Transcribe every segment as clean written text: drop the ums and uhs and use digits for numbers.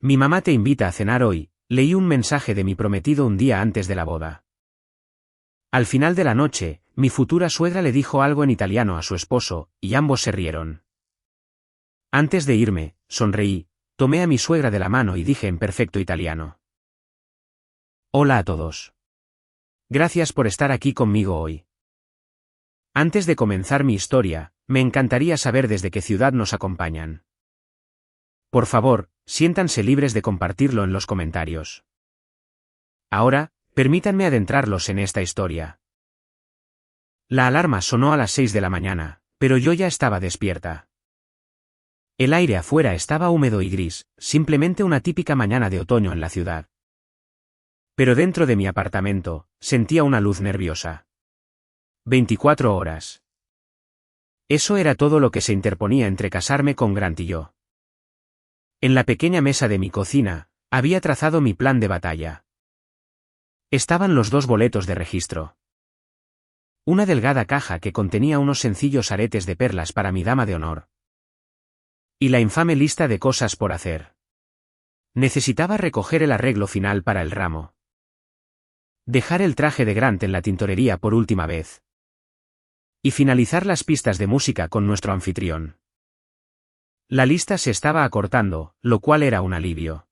Mi mamá te invita a cenar hoy, leí un mensaje de mi prometido un día antes de la boda. Al final de la noche, mi futura suegra le dijo algo en italiano a su esposo, y ambos se rieron. Antes de irme, sonreí, tomé a mi suegra de la mano y dije en perfecto italiano: Hola a todos. Gracias por estar aquí conmigo hoy. Antes de comenzar mi historia, me encantaría saber desde qué ciudad nos acompañan. Por favor, siéntanse libres de compartirlo en los comentarios. Ahora, permítanme adentrarlos en esta historia. La alarma sonó a las 6 de la mañana, pero yo ya estaba despierta. El aire afuera estaba húmedo y gris, simplemente una típica mañana de otoño en la ciudad. Pero dentro de mi apartamento, sentía una luz nerviosa. 24 horas. Eso era todo lo que se interponía entre casarme con Grant y yo. En la pequeña mesa de mi cocina, había trazado mi plan de batalla. Estaban los 2 boletos de registro. Una delgada caja que contenía unos sencillos aretes de perlas para mi dama de honor. Y la infame lista de cosas por hacer. Necesitaba recoger el arreglo final para el ramo. Dejar el traje de Grant en la tintorería por última vez. Y finalizar las pistas de música con nuestro anfitrión. La lista se estaba acortando, lo cual era un alivio.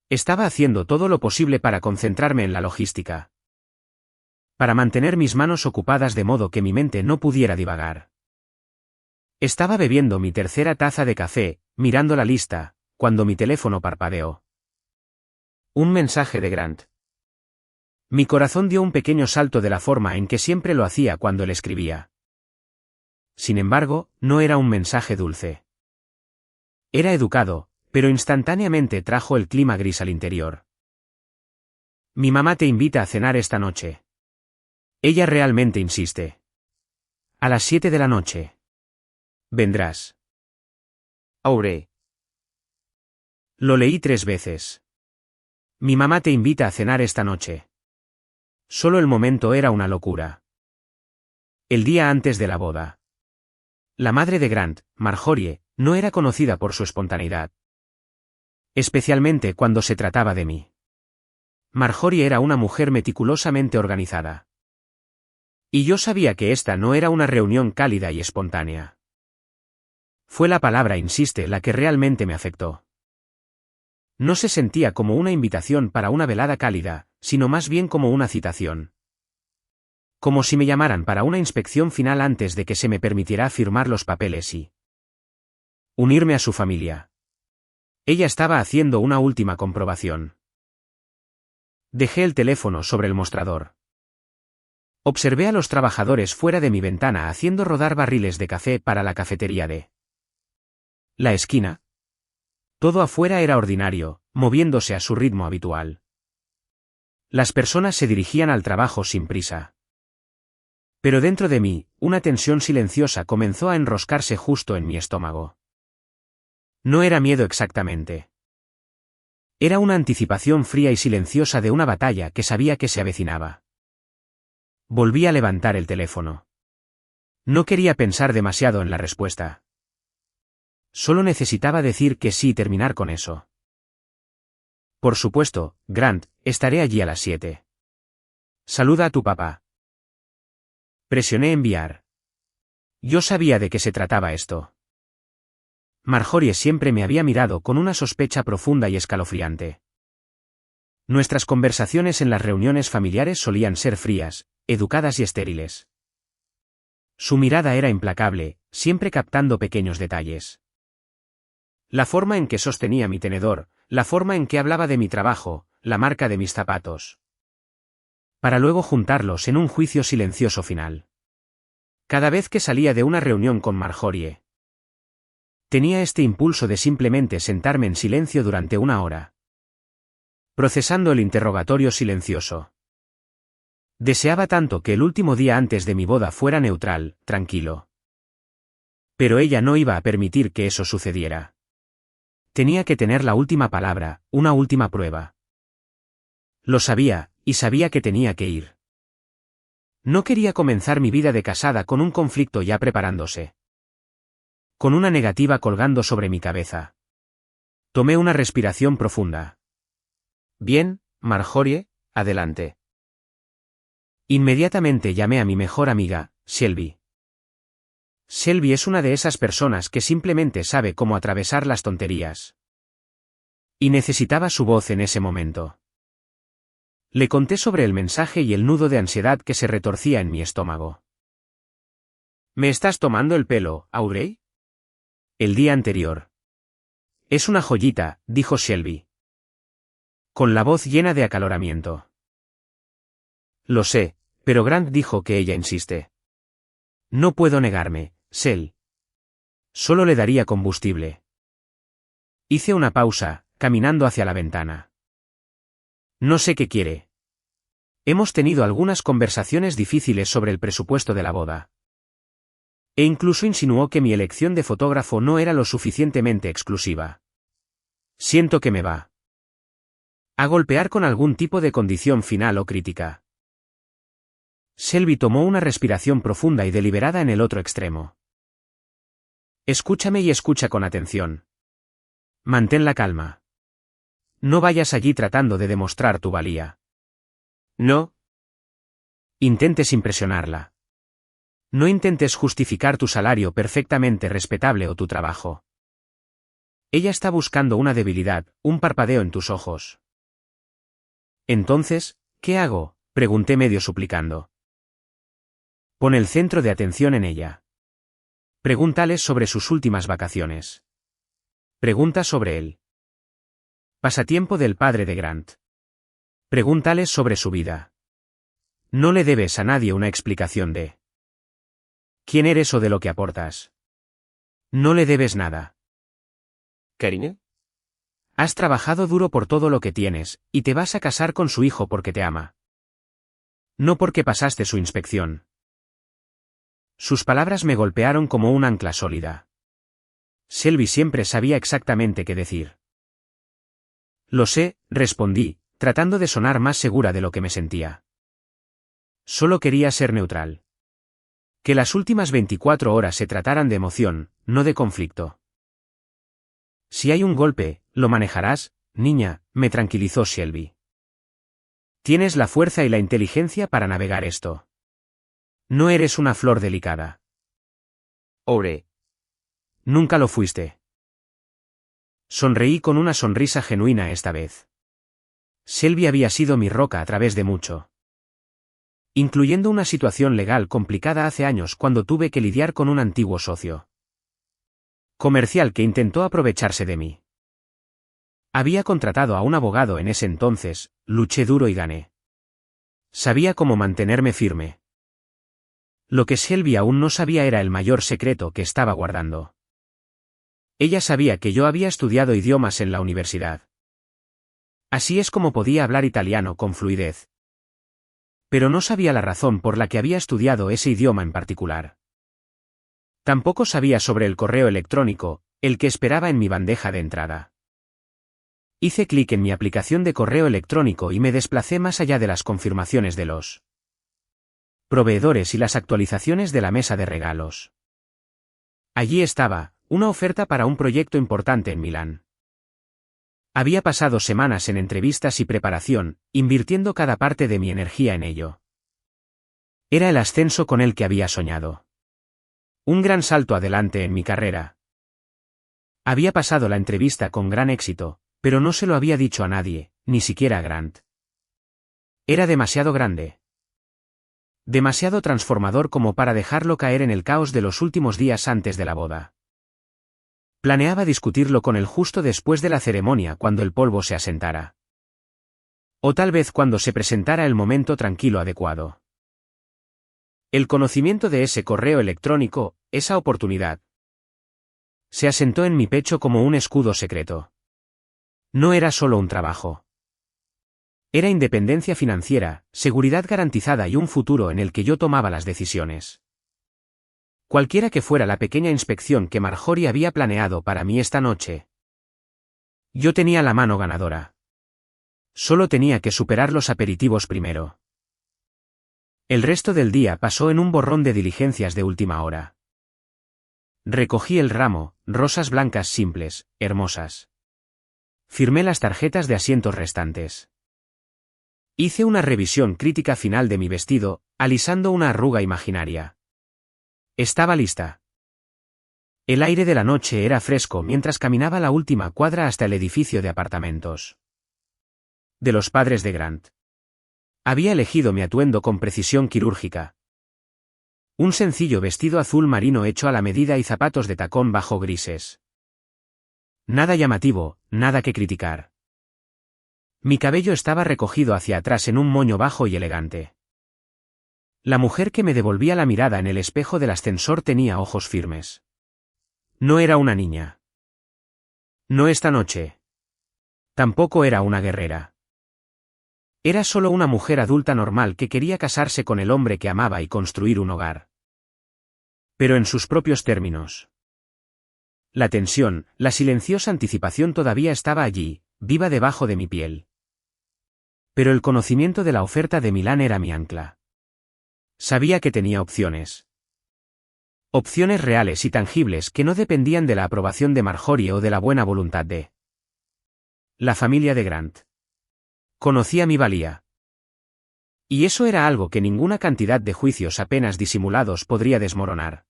Estaba haciendo todo lo posible para concentrarme en la logística. Para mantener mis manos ocupadas de modo que mi mente no pudiera divagar. Estaba bebiendo mi tercera taza de café, mirando la lista, cuando mi teléfono parpadeó. Un mensaje de Grant. Mi corazón dio un pequeño salto de la forma en que siempre lo hacía cuando le escribía. Sin embargo, no era un mensaje dulce. Era educado, pero instantáneamente trajo el clima gris al interior. Mi mamá te invita a cenar esta noche. Ella realmente insiste. A las 7 de la noche. ¿Vendrás? Aure. Lo leí 3 veces. Mi mamá te invita a cenar esta noche. Solo el momento era una locura. El día antes de la boda. La madre de Grant, Marjorie, no era conocida por su espontaneidad. Especialmente cuando se trataba de mí. Marjorie era una mujer meticulosamente organizada. Y yo sabía que esta no era una reunión cálida y espontánea. Fue la palabra insiste la que realmente me afectó. No se sentía como una invitación para una velada cálida, sino más bien como una citación. Como si me llamaran para una inspección final antes de que se me permitiera firmar los papeles y unirme a su familia. Ella estaba haciendo una última comprobación. Dejé el teléfono sobre el mostrador. Observé a los trabajadores fuera de mi ventana haciendo rodar barriles de café para la cafetería de la esquina. Todo afuera era ordinario, moviéndose a su ritmo habitual. Las personas se dirigían al trabajo sin prisa. Pero dentro de mí, una tensión silenciosa comenzó a enroscarse justo en mi estómago. No era miedo exactamente. Era una anticipación fría y silenciosa de una batalla que sabía que se avecinaba. Volví a levantar el teléfono. No quería pensar demasiado en la respuesta. Solo necesitaba decir que sí y terminar con eso. Por supuesto, Grant, estaré allí a las 7. Saluda a tu papá. Presioné enviar. Yo sabía de qué se trataba esto. Marjorie siempre me había mirado con una sospecha profunda y escalofriante. Nuestras conversaciones en las reuniones familiares solían ser frías, educadas y estériles. Su mirada era implacable, siempre captando pequeños detalles. La forma en que sostenía mi tenedor, la forma en que hablaba de mi trabajo, la marca de mis zapatos. Para luego juntarlos en un juicio silencioso final. Cada vez que salía de una reunión con Marjorie, tenía este impulso de simplemente sentarme en silencio durante una hora. Procesando el interrogatorio silencioso. Deseaba tanto que el último día antes de mi boda fuera neutral, tranquilo. Pero ella no iba a permitir que eso sucediera. Tenía que tener la última palabra, una última prueba. Lo sabía, y sabía que tenía que ir. No quería comenzar mi vida de casada con un conflicto ya preparándose. Con una negativa colgando sobre mi cabeza. Tomé una respiración profunda. Bien, Marjorie, adelante. Inmediatamente llamé a mi mejor amiga, Shelby. Shelby es una de esas personas que simplemente sabe cómo atravesar las tonterías. Y necesitaba su voz en ese momento. Le conté sobre el mensaje y el nudo de ansiedad que se retorcía en mi estómago. ¿Me estás tomando el pelo, Aubrey? El día anterior. Es una joyita, dijo Shelby. Con la voz llena de acaloramiento. Lo sé, pero Grant dijo que ella insiste. No puedo negarme, Shel. Solo le daría combustible. Hice una pausa, caminando hacia la ventana. No sé qué quiere. Hemos tenido algunas conversaciones difíciles sobre el presupuesto de la boda. E incluso insinuó que mi elección de fotógrafo no era lo suficientemente exclusiva. Siento que me va a golpear con algún tipo de condición final o crítica. Shelby tomó una respiración profunda y deliberada en el otro extremo. Escúchame y escucha con atención. Mantén la calma. No vayas allí tratando de demostrar tu valía. No intentes impresionarla. No intentes justificar tu salario perfectamente respetable o tu trabajo. Ella está buscando una debilidad, un parpadeo en tus ojos. Entonces, ¿qué hago?, pregunté medio suplicando. Pon el centro de atención en ella. Pregúntales sobre sus últimas vacaciones. Pregunta sobre él. Pasatiempo del padre de Grant. Pregúntales sobre su vida. No le debes a nadie una explicación de quién eres o de lo que aportas. No le debes nada. Karine. Has trabajado duro por todo lo que tienes, y te vas a casar con su hijo porque te ama. No porque pasaste su inspección. Sus palabras me golpearon como un ancla sólida. Shelby siempre sabía exactamente qué decir. Lo sé, respondí, tratando de sonar más segura de lo que me sentía. Solo quería ser neutral. Que las últimas 24 horas se trataran de emoción, no de conflicto. Si hay un golpe, lo manejarás, niña, me tranquilizó Shelby. Tienes la fuerza y la inteligencia para navegar esto. No eres una flor delicada. Aubrey. Nunca lo fuiste. Sonreí con una sonrisa genuina esta vez. Shelby había sido mi roca a través de mucho. Incluyendo una situación legal complicada hace años cuando tuve que lidiar con un antiguo socio comercial que intentó aprovecharse de mí. Había contratado a un abogado en ese entonces, luché duro y gané. Sabía cómo mantenerme firme. Lo que Shelby aún no sabía era el mayor secreto que estaba guardando. Ella sabía que yo había estudiado idiomas en la universidad. Así es como podía hablar italiano con fluidez. Pero no sabía la razón por la que había estudiado ese idioma en particular. Tampoco sabía sobre el correo electrónico, el que esperaba en mi bandeja de entrada. Hice clic en mi aplicación de correo electrónico y me desplacé más allá de las confirmaciones de los proveedores y las actualizaciones de la mesa de regalos. Allí estaba, una oferta para un proyecto importante en Milán. Había pasado semanas en entrevistas y preparación, invirtiendo cada parte de mi energía en ello. Era el ascenso con el que había soñado. Un gran salto adelante en mi carrera. Había pasado la entrevista con gran éxito, pero no se lo había dicho a nadie, ni siquiera a Grant. Era demasiado grande. Demasiado transformador como para dejarlo caer en el caos de los últimos días antes de la boda. Planeaba discutirlo con él justo después de la ceremonia cuando el polvo se asentara. O tal vez cuando se presentara el momento tranquilo adecuado. El conocimiento de ese correo electrónico, esa oportunidad, se asentó en mi pecho como un escudo secreto. No era solo un trabajo. Era independencia financiera, seguridad garantizada y un futuro en el que yo tomaba las decisiones. Cualquiera que fuera la pequeña inspección que Marjorie había planeado para mí esta noche, yo tenía la mano ganadora. Solo tenía que superar los aperitivos primero. El resto del día pasó en un borrón de diligencias de última hora. Recogí el ramo, rosas blancas simples, hermosas. Firmé las tarjetas de asientos restantes. Hice una revisión crítica final de mi vestido, alisando una arruga imaginaria. Estaba lista. El aire de la noche era fresco mientras caminaba la última cuadra hasta el edificio de apartamentos de los padres de Grant. Había elegido mi atuendo con precisión quirúrgica. Un sencillo vestido azul marino hecho a la medida y zapatos de tacón bajo grises. Nada llamativo, nada que criticar. Mi cabello estaba recogido hacia atrás en un moño bajo y elegante. La mujer que me devolvía la mirada en el espejo del ascensor tenía ojos firmes. No era una niña. No esta noche. Tampoco era una guerrera. Era solo una mujer adulta normal que quería casarse con el hombre que amaba y construir un hogar. Pero en sus propios términos. La tensión, la silenciosa anticipación todavía estaba allí, viva debajo de mi piel. Pero el conocimiento de la oferta de Milán era mi ancla. Sabía que tenía opciones. Opciones reales y tangibles que no dependían de la aprobación de Marjorie o de la buena voluntad de la familia de Grant. Conocía mi valía. Y eso era algo que ninguna cantidad de juicios apenas disimulados podría desmoronar.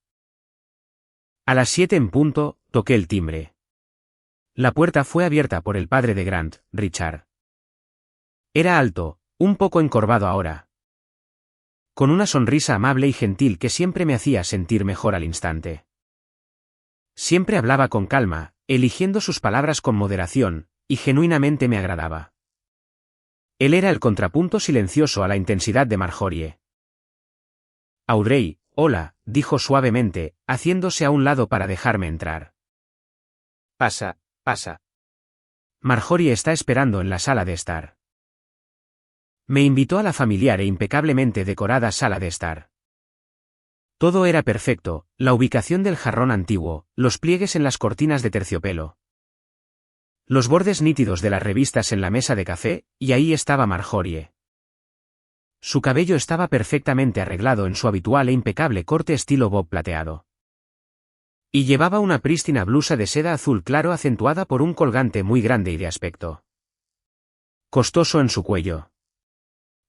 A las 7 en punto, toqué el timbre. La puerta fue abierta por el padre de Grant, Richard. Era alto, un poco encorvado ahora, con una sonrisa amable y gentil que siempre me hacía sentir mejor al instante. Siempre hablaba con calma, eligiendo sus palabras con moderación, y genuinamente me agradaba. Él era el contrapunto silencioso a la intensidad de Marjorie. Audrey, hola, dijo suavemente, haciéndose a un lado para dejarme entrar. Pasa, pasa. Marjorie está esperando en la sala de estar. Me invitó a la familiar e impecablemente decorada sala de estar. Todo era perfecto, la ubicación del jarrón antiguo, los pliegues en las cortinas de terciopelo, los bordes nítidos de las revistas en la mesa de café, y ahí estaba Marjorie. Su cabello estaba perfectamente arreglado en su habitual e impecable corte estilo bob plateado. Y llevaba una prístina blusa de seda azul claro acentuada por un colgante muy grande y de aspecto costoso en su cuello.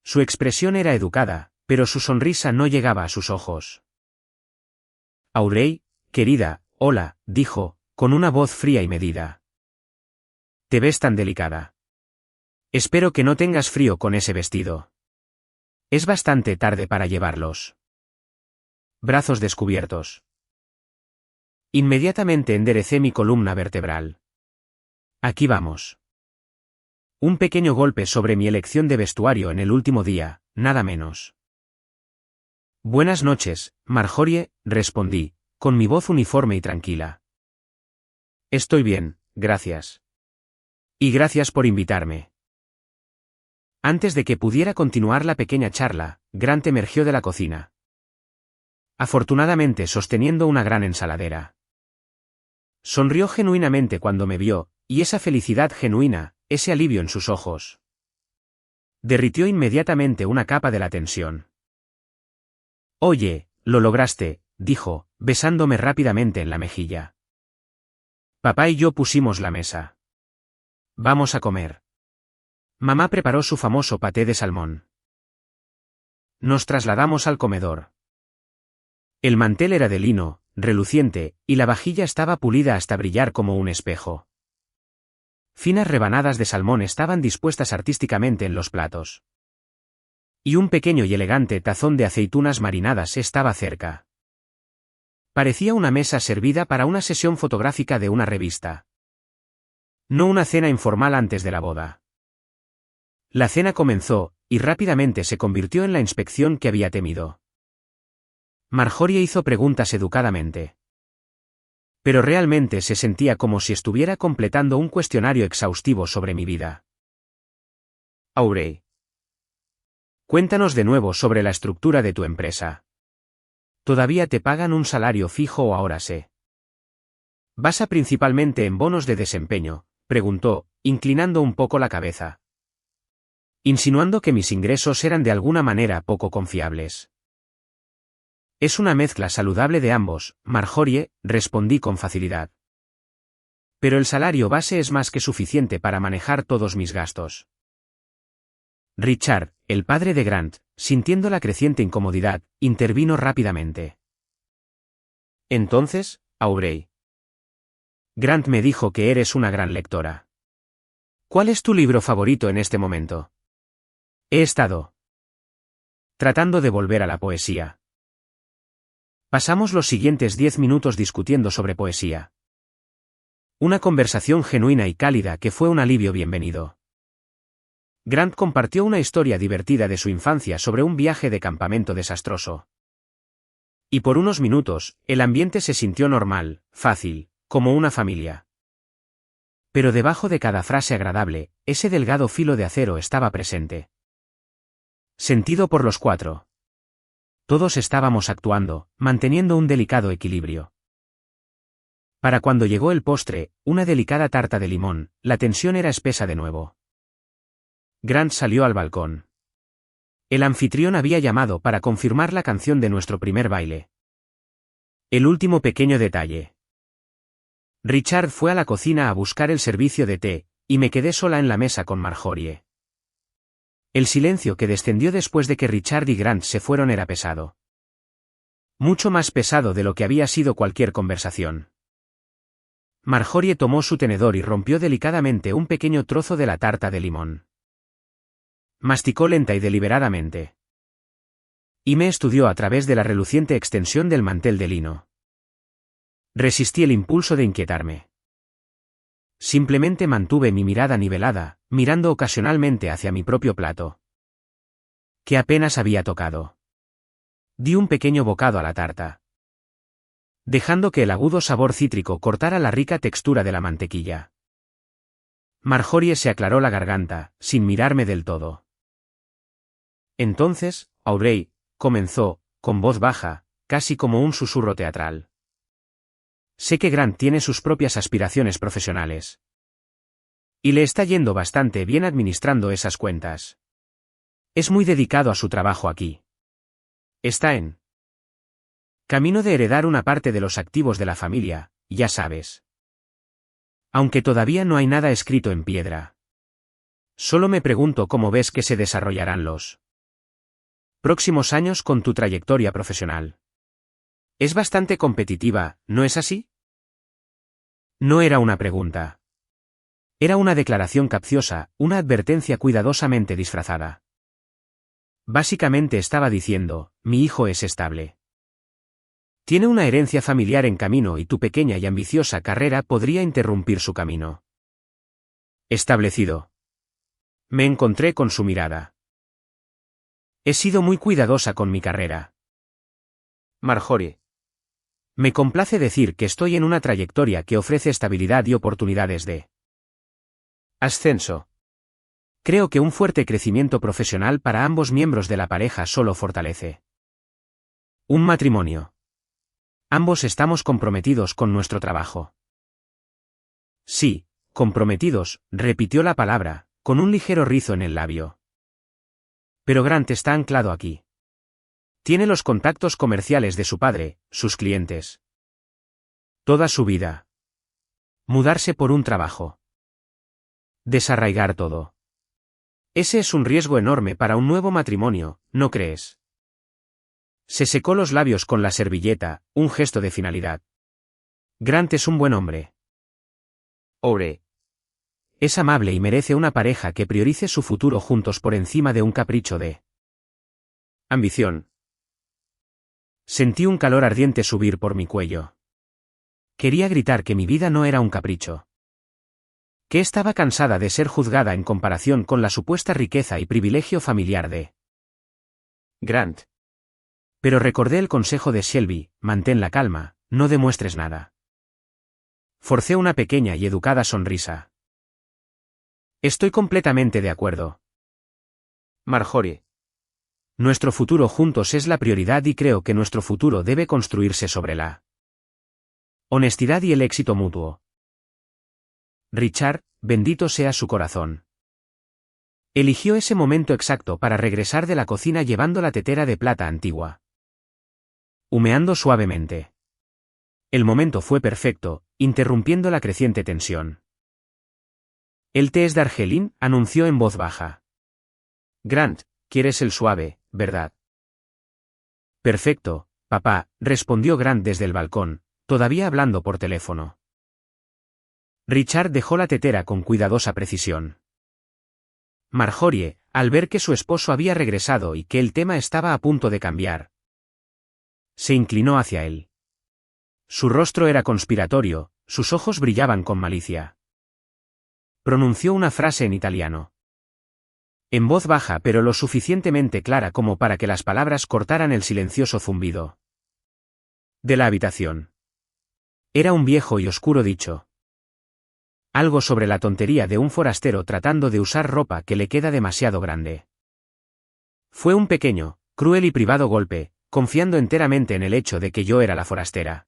Su expresión era educada, pero su sonrisa no llegaba a sus ojos. Audrey, querida, hola, dijo, con una voz fría y medida. Te ves tan delicada. Espero que no tengas frío con ese vestido. Es bastante tarde para llevarlos. Brazos descubiertos. Inmediatamente enderecé mi columna vertebral. Aquí vamos. Un pequeño golpe sobre mi elección de vestuario en el último día, nada menos. Buenas noches, Marjorie, respondí, con mi voz uniforme y tranquila. Estoy bien, gracias. Y gracias por invitarme. Antes de que pudiera continuar la pequeña charla, Grant emergió de la cocina. Afortunadamente sosteniendo una gran ensaladera. Sonrió genuinamente cuando me vio, y esa felicidad genuina, ese alivio en sus ojos, derritió inmediatamente una capa de la tensión. Oye, lo lograste, dijo, besándome rápidamente en la mejilla. Papá y yo pusimos la mesa. Vamos a comer. Mamá preparó su famoso paté de salmón. Nos trasladamos al comedor. El mantel era de lino, reluciente, y la vajilla estaba pulida hasta brillar como un espejo. Finas rebanadas de salmón estaban dispuestas artísticamente en los platos. Y un pequeño y elegante tazón de aceitunas marinadas estaba cerca. Parecía una mesa servida para una sesión fotográfica de una revista. No una cena informal antes de la boda. La cena comenzó, y rápidamente se convirtió en la inspección que había temido. Marjorie hizo preguntas educadamente. Pero realmente se sentía como si estuviera completando un cuestionario exhaustivo sobre mi vida. Audrey. Cuéntanos de nuevo sobre la estructura de tu empresa. ¿Todavía te pagan un salario fijo o ahora se basa principalmente en bonos de desempeño?, preguntó, inclinando un poco la cabeza, insinuando que mis ingresos eran de alguna manera poco confiables. Es una mezcla saludable de ambos, Marjorie, respondí con facilidad. Pero el salario base es más que suficiente para manejar todos mis gastos. Richard, el padre de Grant, sintiendo la creciente incomodidad, intervino rápidamente. Entonces, Aubrey. Grant me dijo que eres una gran lectora. ¿Cuál es tu libro favorito en este momento? He estado tratando de volver a la poesía. Pasamos los siguientes 10 minutos discutiendo sobre poesía. Una conversación genuina y cálida que fue un alivio bienvenido. Grant compartió una historia divertida de su infancia sobre un viaje de campamento desastroso. Y por unos minutos, el ambiente se sintió normal, fácil, como una familia. Pero debajo de cada frase agradable, ese delgado filo de acero estaba presente. Sentido por los cuatro. Todos estábamos actuando, manteniendo un delicado equilibrio. Para cuando llegó el postre, una delicada tarta de limón, la tensión era espesa de nuevo. Grant salió al balcón. El anfitrión había llamado para confirmar la canción de nuestro primer baile. El último pequeño detalle. Richard fue a la cocina a buscar el servicio de té, y me quedé sola en la mesa con Marjorie. El silencio que descendió después de que Richard y Grant se fueron era pesado. Mucho más pesado de lo que había sido cualquier conversación. Marjorie tomó su tenedor y rompió delicadamente un pequeño trozo de la tarta de limón. Masticó lenta y deliberadamente. Y me estudió a través de la reluciente extensión del mantel de lino. Resistí el impulso de inquietarme. Simplemente mantuve mi mirada nivelada, mirando ocasionalmente hacia mi propio plato, que apenas había tocado. Di un pequeño bocado a la tarta, dejando que el agudo sabor cítrico cortara la rica textura de la mantequilla. Marjorie se aclaró la garganta, sin mirarme del todo. Entonces, Aubrey, comenzó, con voz baja, casi como un susurro teatral. Sé que Grant tiene sus propias aspiraciones profesionales. Y le está yendo bastante bien administrando esas cuentas. Es muy dedicado a su trabajo aquí. Está en camino de heredar una parte de los activos de la familia, ya sabes. Aunque todavía no hay nada escrito en piedra. Solo me pregunto cómo ves que se desarrollarán los próximos años con tu trayectoria profesional. Es bastante competitiva, ¿no es así? No era una pregunta. Era una declaración capciosa, una advertencia cuidadosamente disfrazada. Básicamente estaba diciendo, mi hijo es estable. Tiene una herencia familiar en camino y tu pequeña y ambiciosa carrera podría interrumpir su camino. Establecido. Me encontré con su mirada. He sido muy cuidadosa con mi carrera. Marjorie. Me complace decir que estoy en una trayectoria que ofrece estabilidad y oportunidades de ascenso. Creo que un fuerte crecimiento profesional para ambos miembros de la pareja solo fortalece un matrimonio. Ambos estamos comprometidos con nuestro trabajo. Sí, comprometidos, repitió la palabra, con un ligero rizo en el labio. Pero Grant está anclado aquí. Tiene los contactos comerciales de su padre, sus clientes. Toda su vida. Mudarse por un trabajo. Desarraigar todo. Ese es un riesgo enorme para un nuevo matrimonio, ¿no crees? Se secó los labios con la servilleta, un gesto de finalidad. Grant es un buen hombre. Aubrey. Es amable y merece una pareja que priorice su futuro juntos por encima de un capricho de ambición. Sentí un calor ardiente subir por mi cuello. Quería gritar que mi vida no era un capricho. Que estaba cansada de ser juzgada en comparación con la supuesta riqueza y privilegio familiar de Grant. Pero recordé el consejo de Shelby, mantén la calma, no demuestres nada. Forcé una pequeña y educada sonrisa. Estoy completamente de acuerdo. Marjorie. Nuestro futuro juntos es la prioridad y creo que nuestro futuro debe construirse sobre la honestidad y el éxito mutuo. Richard, bendito sea su corazón. Eligió ese momento exacto para regresar de la cocina llevando la tetera de plata antigua, humeando suavemente. El momento fue perfecto, interrumpiendo la creciente tensión. «El té es Darjeeling», anunció en voz baja. Grant, quieres el suave, ¿verdad? «Perfecto, papá», respondió Grant desde el balcón, todavía hablando por teléfono. Richard dejó la tetera con cuidadosa precisión. Marjorie, al ver que su esposo había regresado y que el tema estaba a punto de cambiar, se inclinó hacia él. Su rostro era conspiratorio, sus ojos brillaban con malicia. Pronunció una frase en italiano. En voz baja pero lo suficientemente clara como para que las palabras cortaran el silencioso zumbido de la habitación. Era un viejo y oscuro dicho. Algo sobre la tontería de un forastero tratando de usar ropa que le queda demasiado grande. Fue un pequeño, cruel y privado golpe, confiando enteramente en el hecho de que yo era la forastera.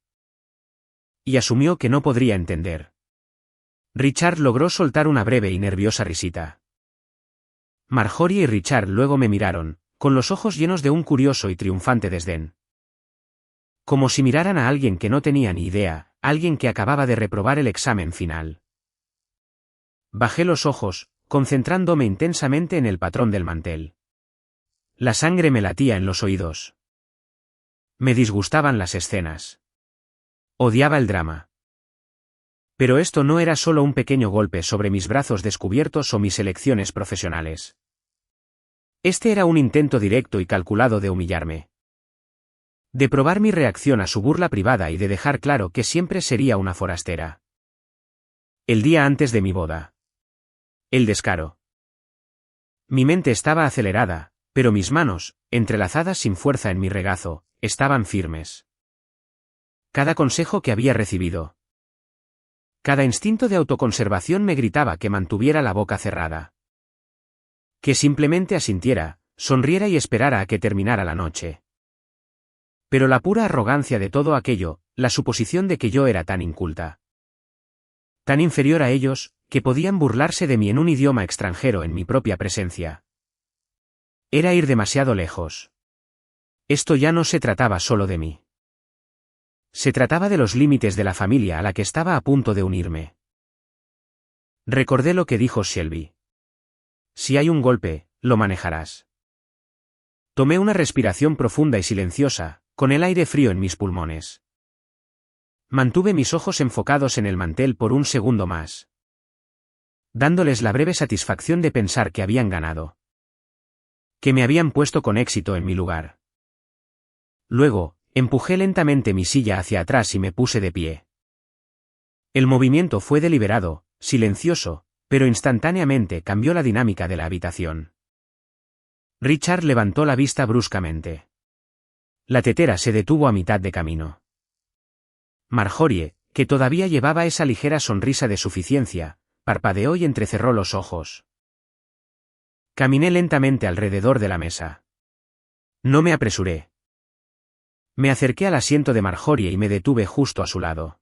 Y asumió que no podría entender. Richard logró soltar una breve y nerviosa risita. Marjorie y Richard luego me miraron, con los ojos llenos de un curioso y triunfante desdén. Como si miraran a alguien que no tenía ni idea, alguien que acababa de reprobar el examen final. Bajé los ojos, concentrándome intensamente en el patrón del mantel. La sangre me latía en los oídos. Me disgustaban las escenas. Odiaba el drama. Pero esto no era solo un pequeño golpe sobre mis brazos descubiertos o mis elecciones profesionales. Este era un intento directo y calculado de humillarme. De probar mi reacción a su burla privada y de dejar claro que siempre sería una forastera. El día antes de mi boda. El descaro. Mi mente estaba acelerada, pero mis manos, entrelazadas sin fuerza en mi regazo, estaban firmes. Cada consejo que había recibido. Cada instinto de autoconservación me gritaba que mantuviera la boca cerrada. Que simplemente asintiera, sonriera y esperara a que terminara la noche. Pero la pura arrogancia de todo aquello, la suposición de que yo era tan inculta, tan inferior a ellos, que podían burlarse de mí en un idioma extranjero en mi propia presencia. Era ir demasiado lejos. Esto ya no se trataba solo de mí. Se trataba de los límites de la familia a la que estaba a punto de unirme. Recordé lo que dijo Shelby. Si hay un golpe, lo manejarás. Tomé una respiración profunda y silenciosa, con el aire frío en mis pulmones. Mantuve mis ojos enfocados en el mantel por un segundo más, dándoles la breve satisfacción de pensar que habían ganado. Que me habían puesto con éxito en mi lugar. Luego, empujé lentamente mi silla hacia atrás y me puse de pie. El movimiento fue deliberado, silencioso, pero instantáneamente cambió la dinámica de la habitación. Richard levantó la vista bruscamente. La tetera se detuvo a mitad de camino. Marjorie, que todavía llevaba esa ligera sonrisa de suficiencia, parpadeó y entrecerró los ojos. Caminé lentamente alrededor de la mesa. No me apresuré. Me acerqué al asiento de Marjorie y me detuve justo a su lado.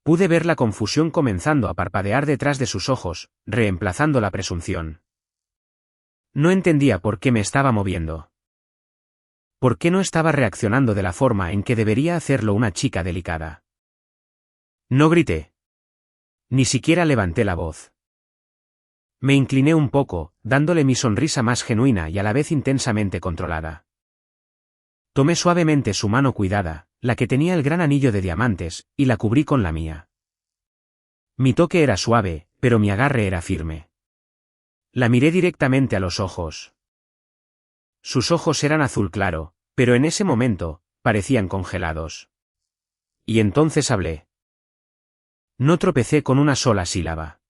Pude ver la confusión comenzando a parpadear detrás de sus ojos, reemplazando la presunción. No entendía por qué me estaba moviendo. ¿Por qué no estaba reaccionando de la forma en que debería hacerlo una chica delicada? No grité. Ni siquiera levanté la voz. Me incliné un poco, dándole mi sonrisa más genuina y a la vez intensamente controlada. Tomé suavemente su mano cuidada, la que tenía el gran anillo de diamantes, y la cubrí con la mía. Mi toque era suave, pero mi agarre era firme. La miré directamente a los ojos. Sus ojos eran azul claro, pero en ese momento, parecían congelados. Y entonces hablé. No tropecé con una sola sílaba.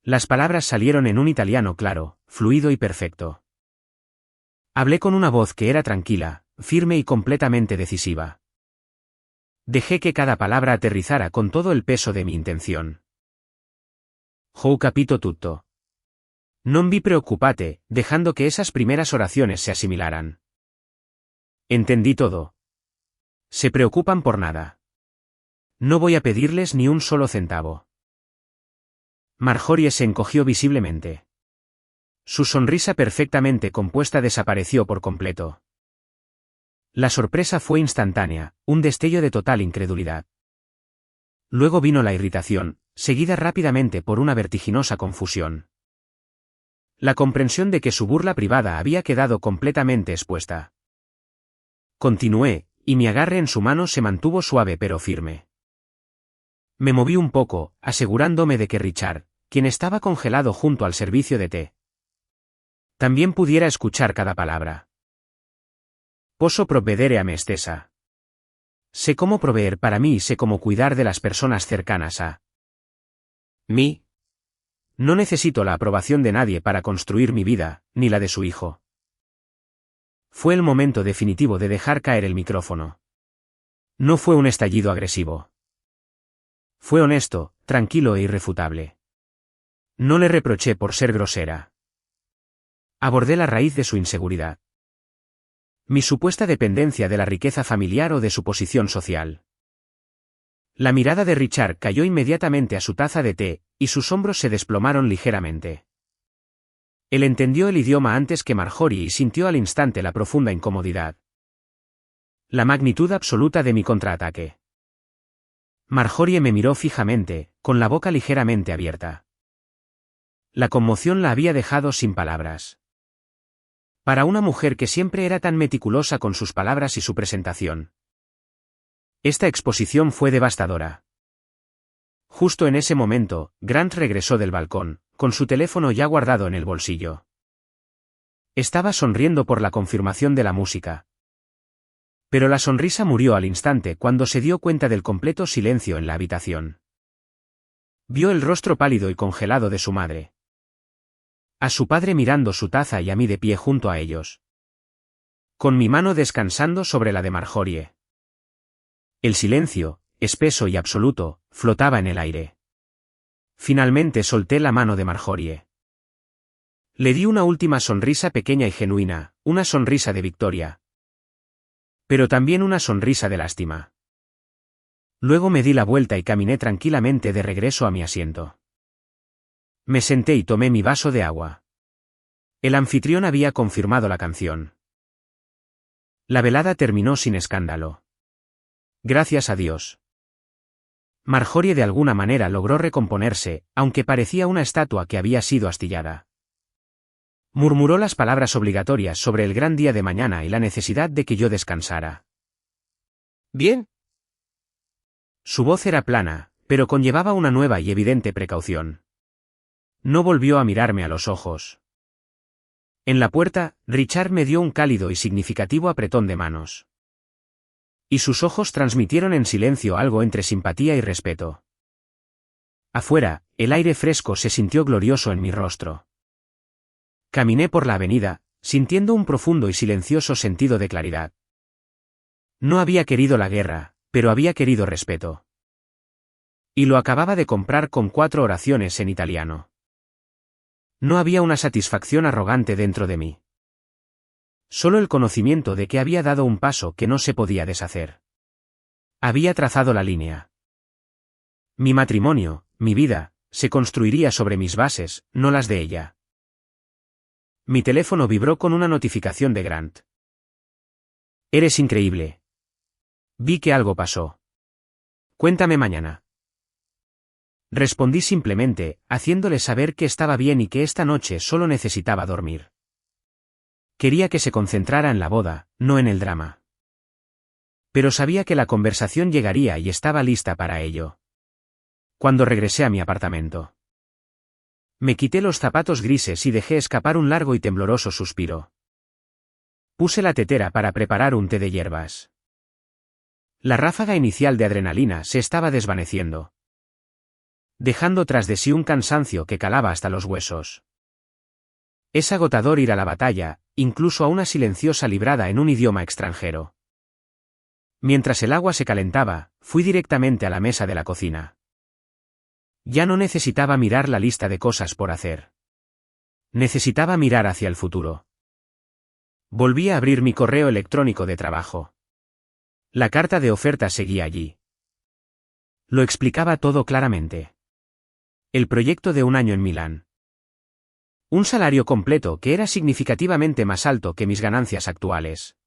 Las palabras salieron en un italiano claro, fluido y perfecto. Hablé con una voz que era tranquila, firme y completamente decisiva. Dejé que cada palabra aterrizara con todo el peso de mi intención. Ho capito tutto. Non vi preoccupate, dejando que esas primeras oraciones se asimilaran. Entendí todo. Se preocupan por nada. No voy a pedirles ni un solo centavo. Marjorie se encogió visiblemente. Su sonrisa perfectamente compuesta desapareció por completo. La sorpresa fue instantánea, un destello de total incredulidad. Luego vino la irritación, seguida rápidamente por una vertiginosa confusión. La comprensión de que su burla privada había quedado completamente expuesta. Continué, y mi agarre en su mano se mantuvo suave pero firme. Me moví un poco, asegurándome de que Richard, quien estaba congelado junto al servicio de té, también pudiera escuchar cada palabra. Posso provvedere a me stessa. Sé cómo proveer para mí y sé cómo cuidar de las personas cercanas a mí. No necesito la aprobación de nadie para construir mi vida, ni la de su hijo. Fue el momento definitivo de dejar caer el micrófono. No fue un estallido agresivo. Fue honesto, tranquilo e irrefutable. No le reproché por ser grosera. Abordé la raíz de su inseguridad. Mi supuesta dependencia de la riqueza familiar o de su posición social. La mirada de Richard cayó inmediatamente a su taza de té, y sus hombros se desplomaron ligeramente. Él entendió el idioma antes que Marjorie y sintió al instante la profunda incomodidad. La magnitud absoluta de mi contraataque. Marjorie me miró fijamente, con la boca ligeramente abierta. La conmoción la había dejado sin palabras. Para una mujer que siempre era tan meticulosa con sus palabras y su presentación. Esta exposición fue devastadora. Justo en ese momento, Grant regresó del balcón, con su teléfono ya guardado en el bolsillo. Estaba sonriendo por la confirmación de la música. Pero la sonrisa murió al instante cuando se dio cuenta del completo silencio en la habitación. Vio el rostro pálido y congelado de su madre. A su padre mirando su taza y a mí de pie junto a ellos. Con mi mano descansando sobre la de Marjorie. El silencio, espeso y absoluto, flotaba en el aire. Finalmente solté la mano de Marjorie. Le di una última sonrisa pequeña y genuina, una sonrisa de victoria. Pero también una sonrisa de lástima. Luego me di la vuelta y caminé tranquilamente de regreso a mi asiento. Me senté y tomé mi vaso de agua. El anfitrión había confirmado la canción. La velada terminó sin escándalo. Gracias a Dios. Marjorie de alguna manera logró recomponerse, aunque parecía una estatua que había sido astillada. Murmuró las palabras obligatorias sobre el gran día de mañana y la necesidad de que yo descansara. ¿Bien? Su voz era plana, pero conllevaba una nueva y evidente precaución. No volvió a mirarme a los ojos. En la puerta, Richard me dio un cálido y significativo apretón de manos. Y sus ojos transmitieron en silencio algo entre simpatía y respeto. Afuera, el aire fresco se sintió glorioso en mi rostro. Caminé por la avenida, sintiendo un profundo y silencioso sentido de claridad. No había querido la guerra, pero había querido respeto. Y lo acababa de comprar con 4 oraciones en italiano. No había una satisfacción arrogante dentro de mí. Solo el conocimiento de que había dado un paso que no se podía deshacer. Había trazado la línea. Mi matrimonio, mi vida, se construiría sobre mis bases, no las de ella. Mi teléfono vibró con una notificación de Grant. Eres increíble. Vi que algo pasó. Cuéntame mañana. Respondí simplemente, haciéndole saber que estaba bien y que esta noche solo necesitaba dormir. Quería que se concentrara en la boda, no en el drama. Pero sabía que la conversación llegaría y estaba lista para ello. Cuando regresé a mi apartamento. Me quité los zapatos grises y dejé escapar un largo y tembloroso suspiro. Puse la tetera para preparar un té de hierbas. La ráfaga inicial de adrenalina se estaba desvaneciendo, dejando tras de sí un cansancio que calaba hasta los huesos. Es agotador ir a la batalla, incluso a una silenciosa librada en un idioma extranjero. Mientras el agua se calentaba, fui directamente a la mesa de la cocina. Ya no necesitaba mirar la lista de cosas por hacer. Necesitaba mirar hacia el futuro. Volví a abrir mi correo electrónico de trabajo. La carta de oferta seguía allí. Lo explicaba todo claramente. El proyecto de un año en Milán. Un salario completo que era significativamente más alto que mis ganancias actuales.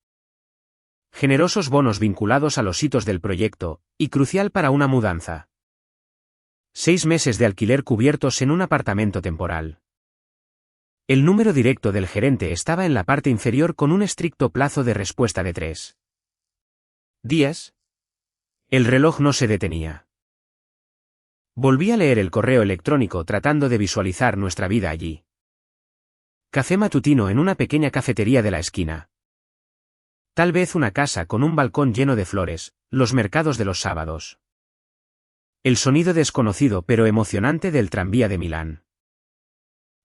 Generosos bonos vinculados a los hitos del proyecto, y crucial para una mudanza. 6 meses de alquiler cubiertos en un apartamento temporal. El número directo del gerente estaba en la parte inferior con un estricto plazo de respuesta de 3 días. El reloj no se detenía. Volví a leer el correo electrónico tratando de visualizar nuestra vida allí. Café matutino en una pequeña cafetería de la esquina. Tal vez una casa con un balcón lleno de flores, los mercados de los sábados. El sonido desconocido pero emocionante del tranvía de Milán.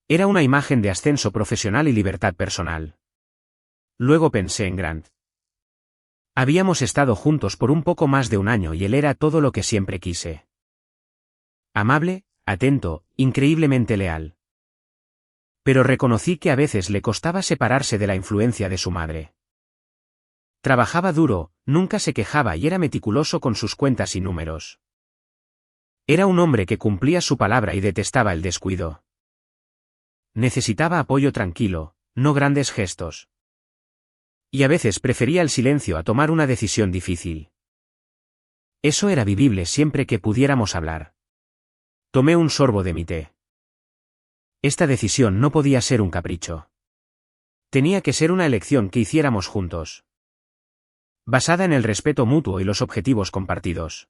Era una imagen de ascenso profesional y libertad personal. Luego pensé en Grant. Habíamos estado juntos por un poco más de un año y él era todo lo que siempre quise. Amable, atento, increíblemente leal. Pero reconocí que a veces le costaba separarse de la influencia de su madre. Trabajaba duro, nunca se quejaba y era meticuloso con sus cuentas y números. Era un hombre que cumplía su palabra y detestaba el descuido. Necesitaba apoyo tranquilo, no grandes gestos. Y a veces prefería el silencio a tomar una decisión difícil. Eso era vivible siempre que pudiéramos hablar. Tomé un sorbo de mi té. Esta decisión no podía ser un capricho. Tenía que ser una elección que hiciéramos juntos. Basada en el respeto mutuo y los objetivos compartidos.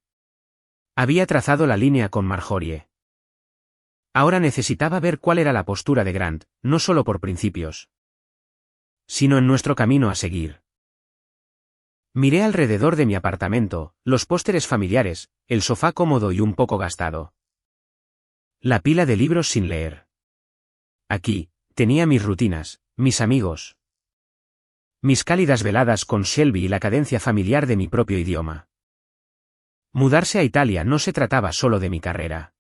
Había trazado la línea con Marjorie. Ahora necesitaba ver cuál era la postura de Grant, no solo por principios, sino en nuestro camino a seguir. Miré alrededor de mi apartamento, los pósteres familiares, el sofá cómodo y un poco gastado. La pila de libros sin leer. Aquí, tenía mis rutinas, mis amigos. Mis cálidas veladas con Shelby y la cadencia familiar de mi propio idioma. Mudarse a Italia no se trataba solo de mi carrera.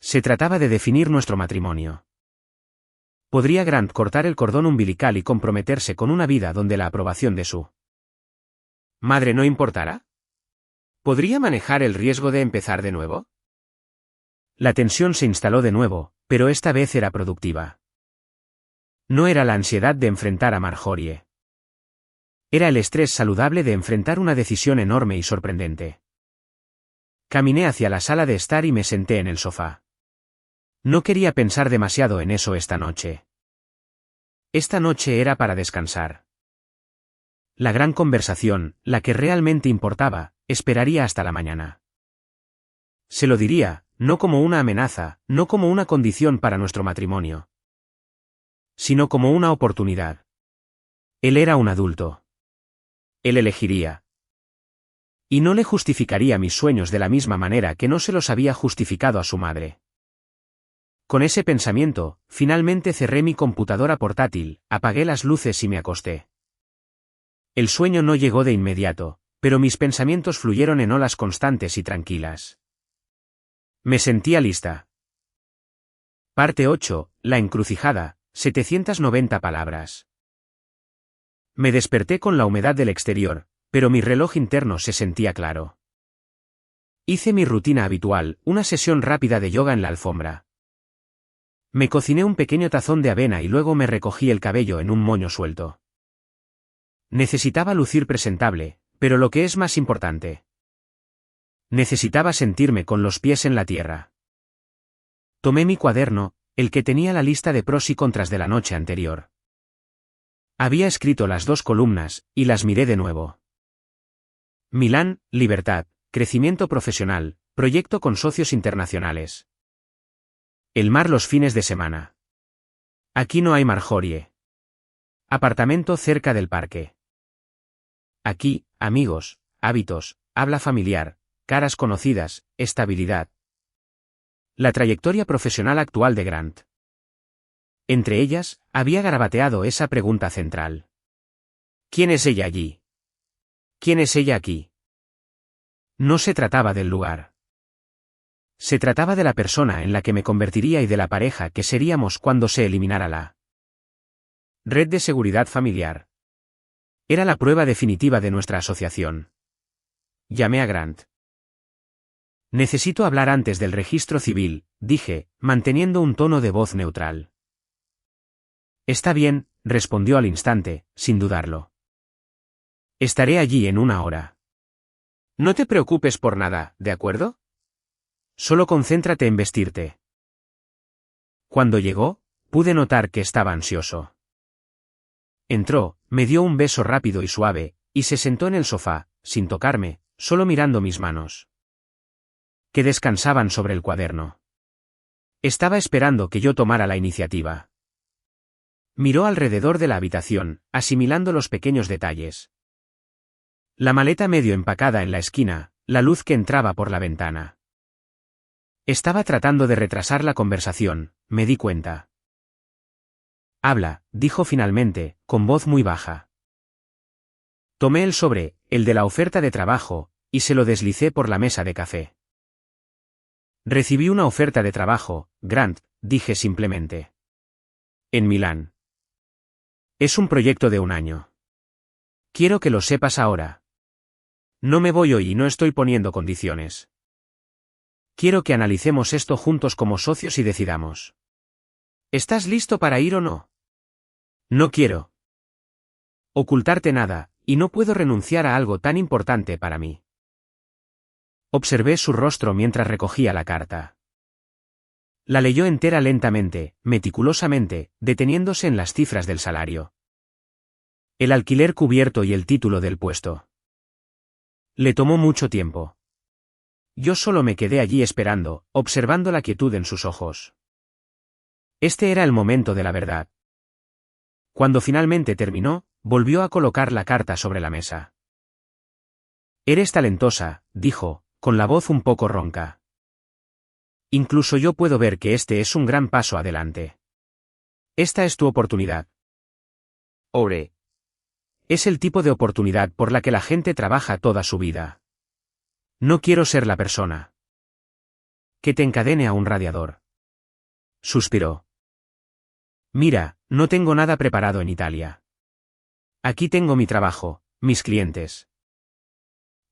Se trataba de definir nuestro matrimonio. ¿Podría Grant cortar el cordón umbilical y comprometerse con una vida donde la aprobación de su madre no importara? ¿Podría manejar el riesgo de empezar de nuevo? La tensión se instaló de nuevo, pero esta vez era productiva. No era la ansiedad de enfrentar a Marjorie. Era el estrés saludable de enfrentar una decisión enorme y sorprendente. Caminé hacia la sala de estar y me senté en el sofá. No quería pensar demasiado en eso esta noche. Esta noche era para descansar. La gran conversación, la que realmente importaba, esperaría hasta la mañana. Se lo diría, no como una amenaza, no como una condición para nuestro matrimonio, sino como una oportunidad. Él era un adulto. Él elegiría. Y no le justificaría mis sueños de la misma manera que no se los había justificado a su madre. Con ese pensamiento, finalmente cerré mi computadora portátil, apagué las luces y me acosté. El sueño no llegó de inmediato, pero mis pensamientos fluyeron en olas constantes y tranquilas. Me sentía lista. Parte 8, La encrucijada, 790 palabras. Me desperté con la humedad del exterior, pero mi reloj interno se sentía claro. Hice mi rutina habitual, una sesión rápida de yoga en la alfombra. Me cociné un pequeño tazón de avena y luego me recogí el cabello en un moño suelto. Necesitaba lucir presentable, pero lo que es más importante. Necesitaba sentirme con los pies en la tierra. Tomé mi cuaderno, el que tenía la lista de pros y contras de la noche anterior. Había escrito las 2 columnas, y las miré de nuevo. Milán, libertad, crecimiento profesional, proyecto con socios internacionales. El mar los fines de semana. Aquí no hay Marjorie. Apartamento cerca del parque. Aquí, amigos, hábitos, habla familiar, caras conocidas, estabilidad. La trayectoria profesional actual de Grant. Entre ellas, había garabateado esa pregunta central. ¿Quién es ella allí? ¿Quién es ella aquí? No se trataba del lugar. Se trataba de la persona en la que me convertiría y de la pareja que seríamos cuando se eliminara la red de seguridad familiar. Era la prueba definitiva de nuestra asociación. Llamé a Grant. Necesito hablar antes del registro civil, dije, manteniendo un tono de voz neutral. Está bien, respondió al instante, sin dudarlo. Estaré allí en 1 hora. No te preocupes por nada, ¿de acuerdo? Solo concéntrate en vestirte. Cuando llegó, pude notar que estaba ansioso. Entró, me dio un beso rápido y suave, y se sentó en el sofá, sin tocarme, solo mirando mis manos, que descansaban sobre el cuaderno. Estaba esperando que yo tomara la iniciativa. Miró alrededor de la habitación, asimilando los pequeños detalles. La maleta medio empacada en la esquina, la luz que entraba por la ventana. Estaba tratando de retrasar la conversación, me di cuenta. Habla, dijo finalmente, con voz muy baja. Tomé el sobre, el de la oferta de trabajo, y se lo deslicé por la mesa de café. Recibí una oferta de trabajo, Grant, dije simplemente. En Milán. Es un proyecto de 1 año. Quiero que lo sepas ahora. No me voy hoy y no estoy poniendo condiciones. Quiero que analicemos esto juntos como socios y decidamos. ¿Estás listo para ir o no? No quiero ocultarte nada, y no puedo renunciar a algo tan importante para mí. Observé su rostro mientras recogía la carta. La leyó entera lentamente, meticulosamente, deteniéndose en las cifras del salario. El alquiler cubierto y el título del puesto. Le tomó mucho tiempo. Yo solo me quedé allí esperando, observando la quietud en sus ojos. Este era el momento de la verdad. Cuando finalmente terminó, volvió a colocar la carta sobre la mesa. Eres talentosa, dijo, con la voz un poco ronca. Incluso yo puedo ver que este es un gran paso adelante. Esta es tu oportunidad. Ore. Es el tipo de oportunidad por la que la gente trabaja toda su vida. No quiero ser la persona que te encadene a un radiador. Suspiró. Mira, no tengo nada preparado en Italia. Aquí tengo mi trabajo, mis clientes.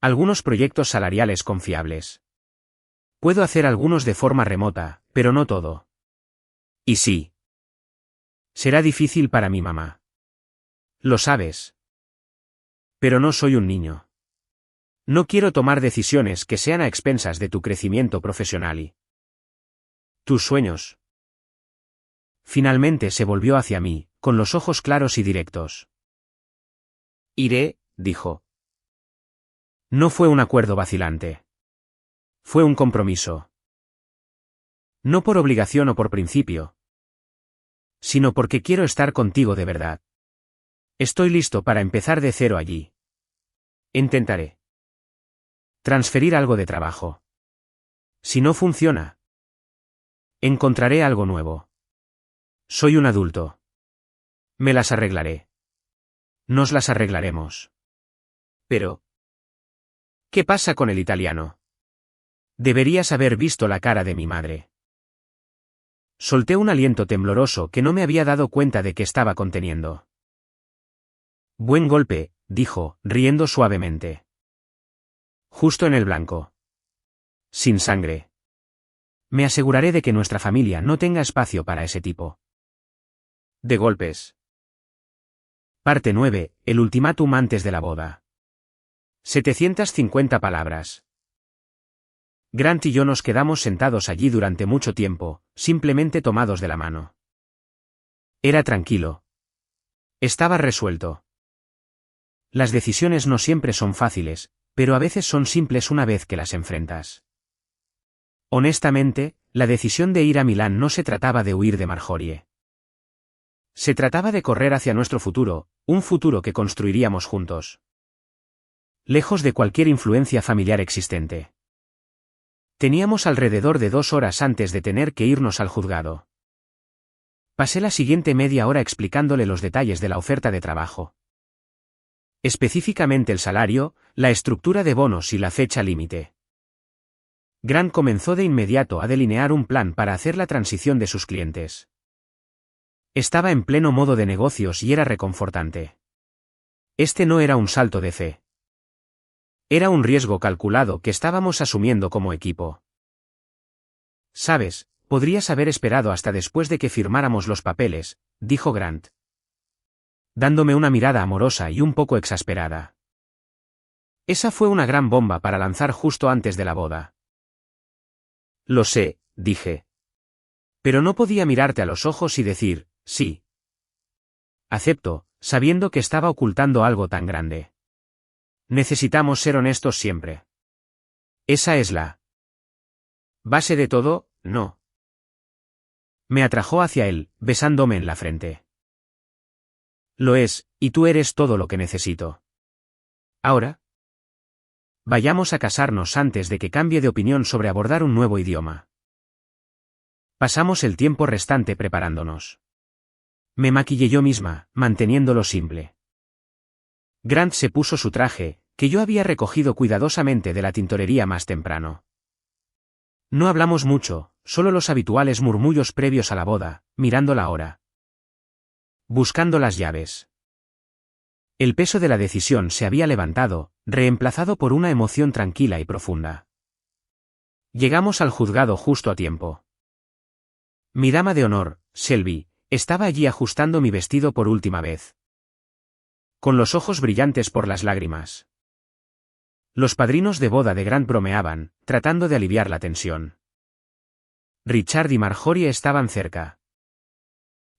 Algunos proyectos salariales confiables. Puedo hacer algunos de forma remota, pero no todo. Y sí. Será difícil para mi mamá. Lo sabes. Pero no soy un niño. No quiero tomar decisiones que sean a expensas de tu crecimiento profesional y tus sueños. Finalmente se volvió hacia mí, con los ojos claros y directos. Iré, dijo. No fue un acuerdo vacilante. Fue un compromiso. No por obligación o por principio, sino porque quiero estar contigo de verdad. Estoy listo para empezar de cero allí. Intentaré transferir algo de trabajo. Si no funciona, encontraré algo nuevo. Soy un adulto. Me las arreglaré. Nos las arreglaremos. Pero, ¿qué pasa con el italiano? Deberías haber visto la cara de mi madre. Solté un aliento tembloroso que no me había dado cuenta de que estaba conteniendo. Buen golpe, dijo, riendo suavemente. Justo en el blanco. Sin sangre. Me aseguraré de que nuestra familia no tenga espacio para ese tipo de golpes. Parte 9. El ultimátum antes de la boda. 750 palabras. Grant y yo nos quedamos sentados allí durante mucho tiempo, simplemente tomados de la mano. Era tranquilo. Estaba resuelto. Las decisiones no siempre son fáciles, pero a veces son simples una vez que las enfrentas. Honestamente, la decisión de ir a Milán no se trataba de huir de Marjorie. Se trataba de correr hacia nuestro futuro, un futuro que construiríamos juntos. Lejos de cualquier influencia familiar existente. Teníamos alrededor de 2 horas antes de tener que irnos al juzgado. Pasé la siguiente media hora explicándole los detalles de la oferta de trabajo. Específicamente el salario, la estructura de bonos y la fecha límite. Grant comenzó de inmediato a delinear un plan para hacer la transición de sus clientes. Estaba en pleno modo de negocios y era reconfortante. Este no era un salto de fe. Era un riesgo calculado que estábamos asumiendo como equipo. Sabes, podrías haber esperado hasta después de que firmáramos los papeles, dijo Grant, dándome una mirada amorosa y un poco exasperada. Esa fue una gran bomba para lanzar justo antes de la boda. Lo sé, dije. Pero no podía mirarte a los ojos y decir, sí. Acepto, sabiendo que estaba ocultando algo tan grande. Necesitamos ser honestos siempre. Esa es la base de todo, ¿no? Me atrajo hacia él, besándome en la frente. Lo es, y tú eres todo lo que necesito. Ahora, vayamos a casarnos antes de que cambie de opinión sobre abordar un nuevo idioma. Pasamos el tiempo restante preparándonos. Me maquillé yo misma, manteniéndolo simple. Grant se puso su traje, que yo había recogido cuidadosamente de la tintorería más temprano. No hablamos mucho, solo los habituales murmullos previos a la boda, mirando la hora. Buscando las llaves. El peso de la decisión se había levantado, reemplazado por una emoción tranquila y profunda. Llegamos al juzgado justo a tiempo. Mi dama de honor, Shelby, estaba allí ajustando mi vestido por última vez. Con los ojos brillantes por las lágrimas. Los padrinos de boda de Grant bromeaban, tratando de aliviar la tensión. Richard y Marjorie estaban cerca.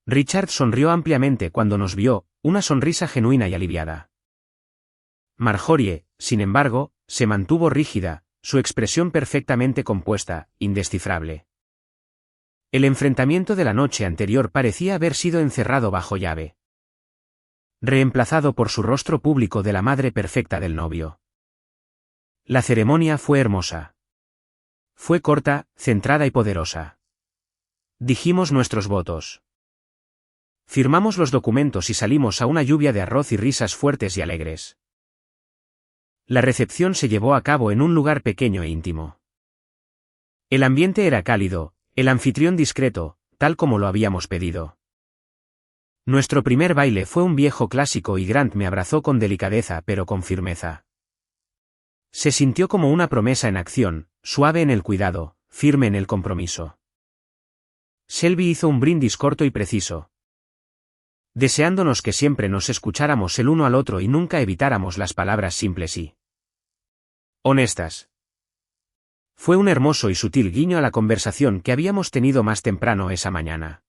Richard sonrió ampliamente cuando nos vio, una sonrisa genuina y aliviada. Marjorie, sin embargo, se mantuvo rígida, su expresión perfectamente compuesta, indescifrable. El enfrentamiento de la noche anterior parecía haber sido encerrado bajo llave. Reemplazado por su rostro público de la madre perfecta del novio. La ceremonia fue hermosa. Fue corta, centrada y poderosa. Dijimos nuestros votos. Firmamos los documentos y salimos a una lluvia de arroz y risas fuertes y alegres. La recepción se llevó a cabo en un lugar pequeño e íntimo. El ambiente era cálido, el anfitrión discreto, tal como lo habíamos pedido. Nuestro primer baile fue un viejo clásico y Grant me abrazó con delicadeza pero con firmeza. Se sintió como una promesa en acción, suave en el cuidado, firme en el compromiso. Shelby hizo un brindis corto y preciso. Deseándonos que siempre nos escucháramos el uno al otro y nunca evitáramos las palabras simples y honestas. Fue un hermoso y sutil guiño a la conversación que habíamos tenido más temprano esa mañana.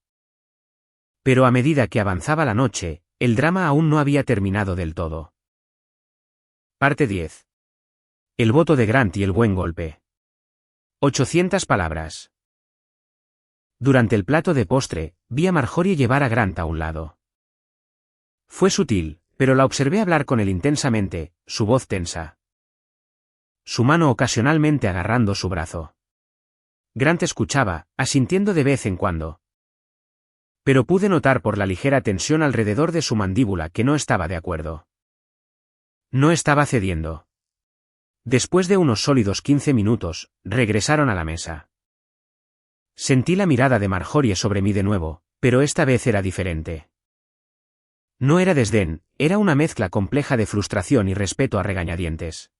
Pero a medida que avanzaba la noche, el drama aún no había terminado del todo. Parte 10. El voto de Grant y el buen golpe. 800 palabras. Durante el plato de postre, vi a Marjorie llevar a Grant a un lado. Fue sutil, pero la observé hablar con él intensamente, su voz tensa. Su mano ocasionalmente agarrando su brazo. Grant escuchaba, asintiendo de vez en cuando. Pero pude notar por la ligera tensión alrededor de su mandíbula que no estaba de acuerdo. No estaba cediendo. Después de unos sólidos 15 minutos, regresaron a la mesa. Sentí la mirada de Marjorie sobre mí de nuevo, pero esta vez era diferente. No era desdén, era una mezcla compleja de frustración y respeto a regañadientes.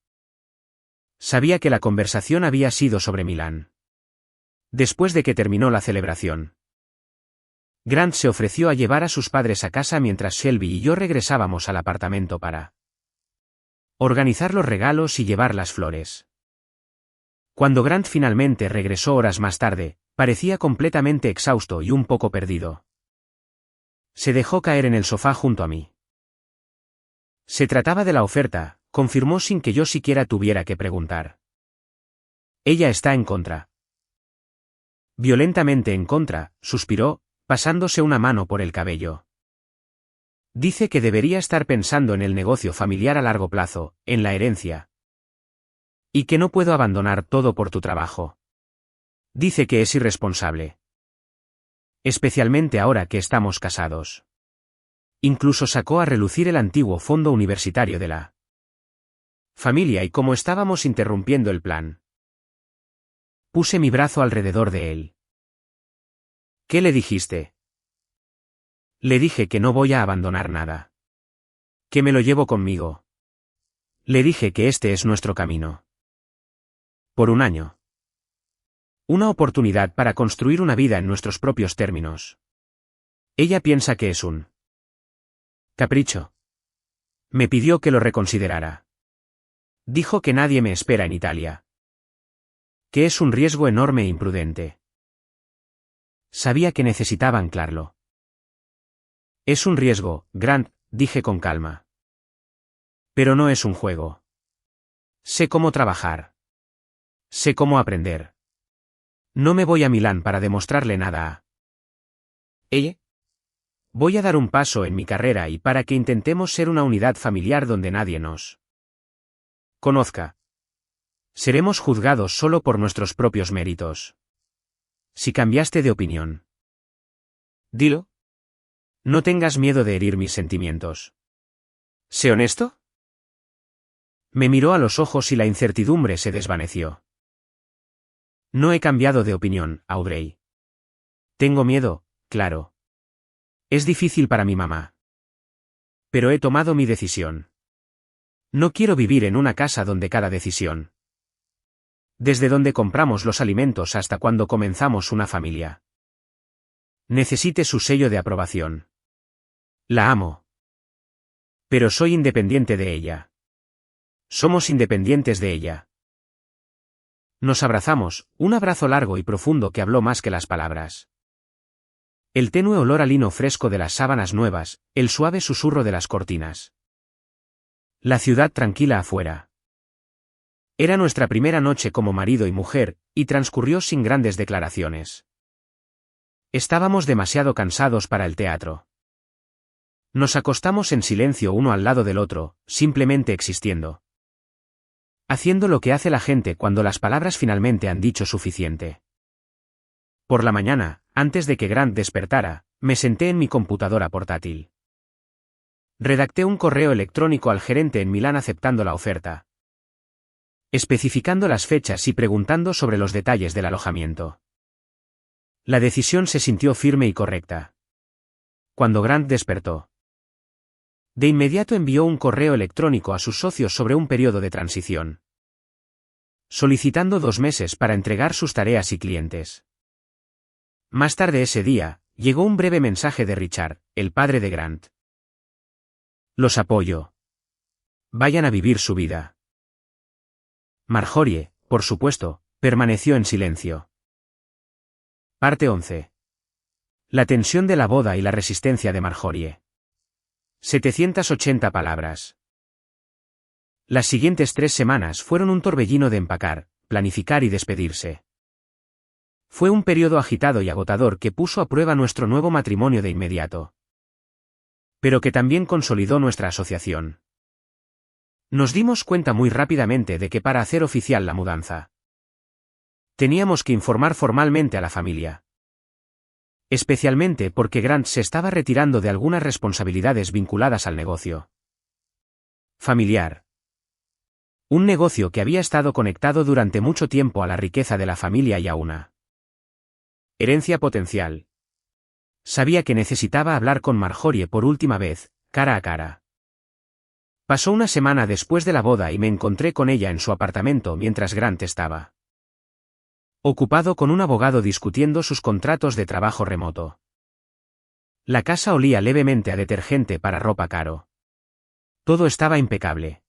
Sabía que la conversación había sido sobre Milán. Después de que terminó la celebración, Grant se ofreció a llevar a sus padres a casa mientras Shelby y yo regresábamos al apartamento para organizar los regalos y llevar las flores. Cuando Grant finalmente regresó horas más tarde, parecía completamente exhausto y un poco perdido. Se dejó caer en el sofá junto a mí. Se trataba de la oferta, confirmó sin que yo siquiera tuviera que preguntar. Ella está en contra. Violentamente en contra, suspiró, pasándose una mano por el cabello. Dice que debería estar pensando en el negocio familiar a largo plazo, en la herencia. Y que no puedo abandonar todo por tu trabajo. Dice que es irresponsable. Especialmente ahora que estamos casados. Incluso sacó a relucir el antiguo fondo universitario de la familia y cómo estábamos interrumpiendo el plan. Puse mi brazo alrededor de él. ¿Qué le dijiste? Le dije que no voy a abandonar nada. Que me lo llevo conmigo. Le dije que este es nuestro camino. Por un año. Una oportunidad para construir una vida en nuestros propios términos. Ella piensa que es un capricho. Me pidió que lo reconsiderara. Dijo que nadie me espera en Italia. Que es un riesgo enorme e imprudente. Sabía que necesitaba anclarlo. Es un riesgo, Grant, dije con calma. Pero no es un juego. Sé cómo trabajar. Sé cómo aprender. No me voy a Milán para demostrarle nada a ella. Voy a dar un paso en mi carrera y para que intentemos ser una unidad familiar donde nadie nos conozca. Seremos juzgados solo por nuestros propios méritos. Si cambiaste de opinión, dilo. No tengas miedo de herir mis sentimientos. ¿Sé honesto? Me miró a los ojos y la incertidumbre se desvaneció. No he cambiado de opinión, Audrey. Tengo miedo, claro. Es difícil para mi mamá. Pero he tomado mi decisión. No quiero vivir en una casa donde cada decisión, desde donde compramos los alimentos hasta cuando comenzamos una familia, necesite su sello de aprobación. La amo. Pero soy independiente de ella. Somos independientes de ella. Nos abrazamos, un abrazo largo y profundo que habló más que las palabras. El tenue olor a lino fresco de las sábanas nuevas, el suave susurro de las cortinas. La ciudad tranquila afuera. Era nuestra primera noche como marido y mujer, y transcurrió sin grandes declaraciones. Estábamos demasiado cansados para el teatro. Nos acostamos en silencio uno al lado del otro, simplemente existiendo. Haciendo lo que hace la gente cuando las palabras finalmente han dicho suficiente. Por la mañana, antes de que Grant despertara, me senté en mi computadora portátil. Redacté un correo electrónico al gerente en Milán aceptando la oferta, especificando las fechas y preguntando sobre los detalles del alojamiento. La decisión se sintió firme y correcta. Cuando Grant despertó, de inmediato envió un correo electrónico a sus socios sobre un periodo de transición, solicitando 2 meses para entregar sus tareas y clientes. Más tarde ese día, llegó un breve mensaje de Richard, el padre de Grant. Los apoyo. Vayan a vivir su vida. Marjorie, por supuesto, permaneció en silencio. Parte 11. La tensión de la boda y la resistencia de Marjorie. 780 palabras. Las siguientes 3 semanas fueron un torbellino de empacar, planificar y despedirse. Fue un periodo agitado y agotador que puso a prueba nuestro nuevo matrimonio de inmediato, pero que también consolidó nuestra asociación. Nos dimos cuenta muy rápidamente de que para hacer oficial la mudanza, teníamos que informar formalmente a la familia. Especialmente porque Grant se estaba retirando de algunas responsabilidades vinculadas al negocio familiar. Un negocio que había estado conectado durante mucho tiempo a la riqueza de la familia y a una herencia potencial. Sabía que necesitaba hablar con Marjorie por última vez, cara a cara. Pasó una semana después de la boda y me encontré con ella en su apartamento mientras Grant estaba ocupado con un abogado discutiendo sus contratos de trabajo remoto. La casa olía levemente a detergente para ropa caro. Todo estaba impecable.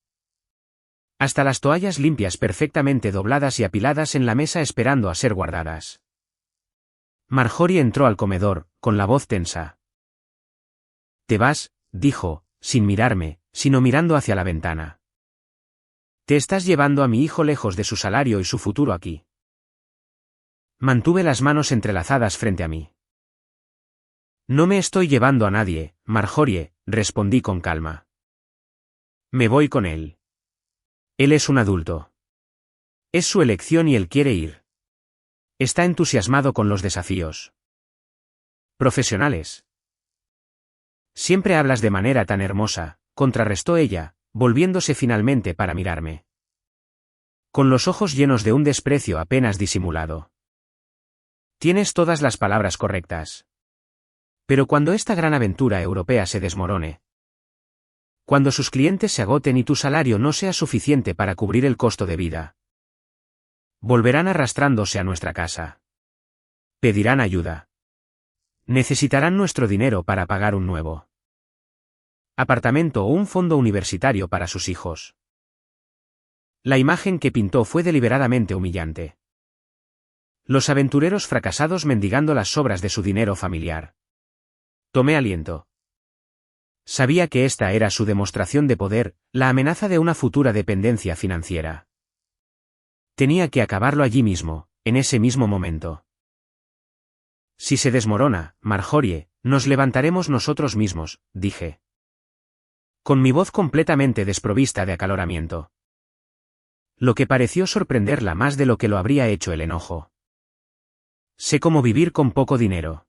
Hasta las toallas limpias perfectamente dobladas y apiladas en la mesa esperando a ser guardadas. Marjorie entró al comedor, con la voz tensa. «Te vas», dijo, sin mirarme, sino mirando hacia la ventana. «Te estás llevando a mi hijo lejos de su salario y su futuro aquí». Mantuve las manos entrelazadas frente a mí. «No me estoy llevando a nadie, Marjorie», respondí con calma. «Me voy con él. Él es un adulto. Es su elección y él quiere ir. Está entusiasmado con los desafíos profesionales». «Siempre hablas de manera tan hermosa», contrarrestó ella, volviéndose finalmente para mirarme, con los ojos llenos de un desprecio apenas disimulado. «Tienes todas las palabras correctas. Pero cuando esta gran aventura europea se desmorone, cuando sus clientes se agoten y tu salario no sea suficiente para cubrir el costo de vida, volverán arrastrándose a nuestra casa. Pedirán ayuda. Necesitarán nuestro dinero para pagar un nuevo apartamento o un fondo universitario para sus hijos. La imagen que pintó fue deliberadamente humillante. Los aventureros fracasados mendigando las sobras de su dinero familiar. Tomé aliento. Sabía que esta era su demostración de poder, la amenaza de una futura dependencia financiera. Tenía que acabarlo allí mismo, en ese mismo momento. Si se desmorona, Marjorie, nos levantaremos nosotros mismos, dije. Con mi voz completamente desprovista de acaloramiento. Lo que pareció sorprenderla más de lo que lo habría hecho el enojo. Sé cómo vivir con poco dinero.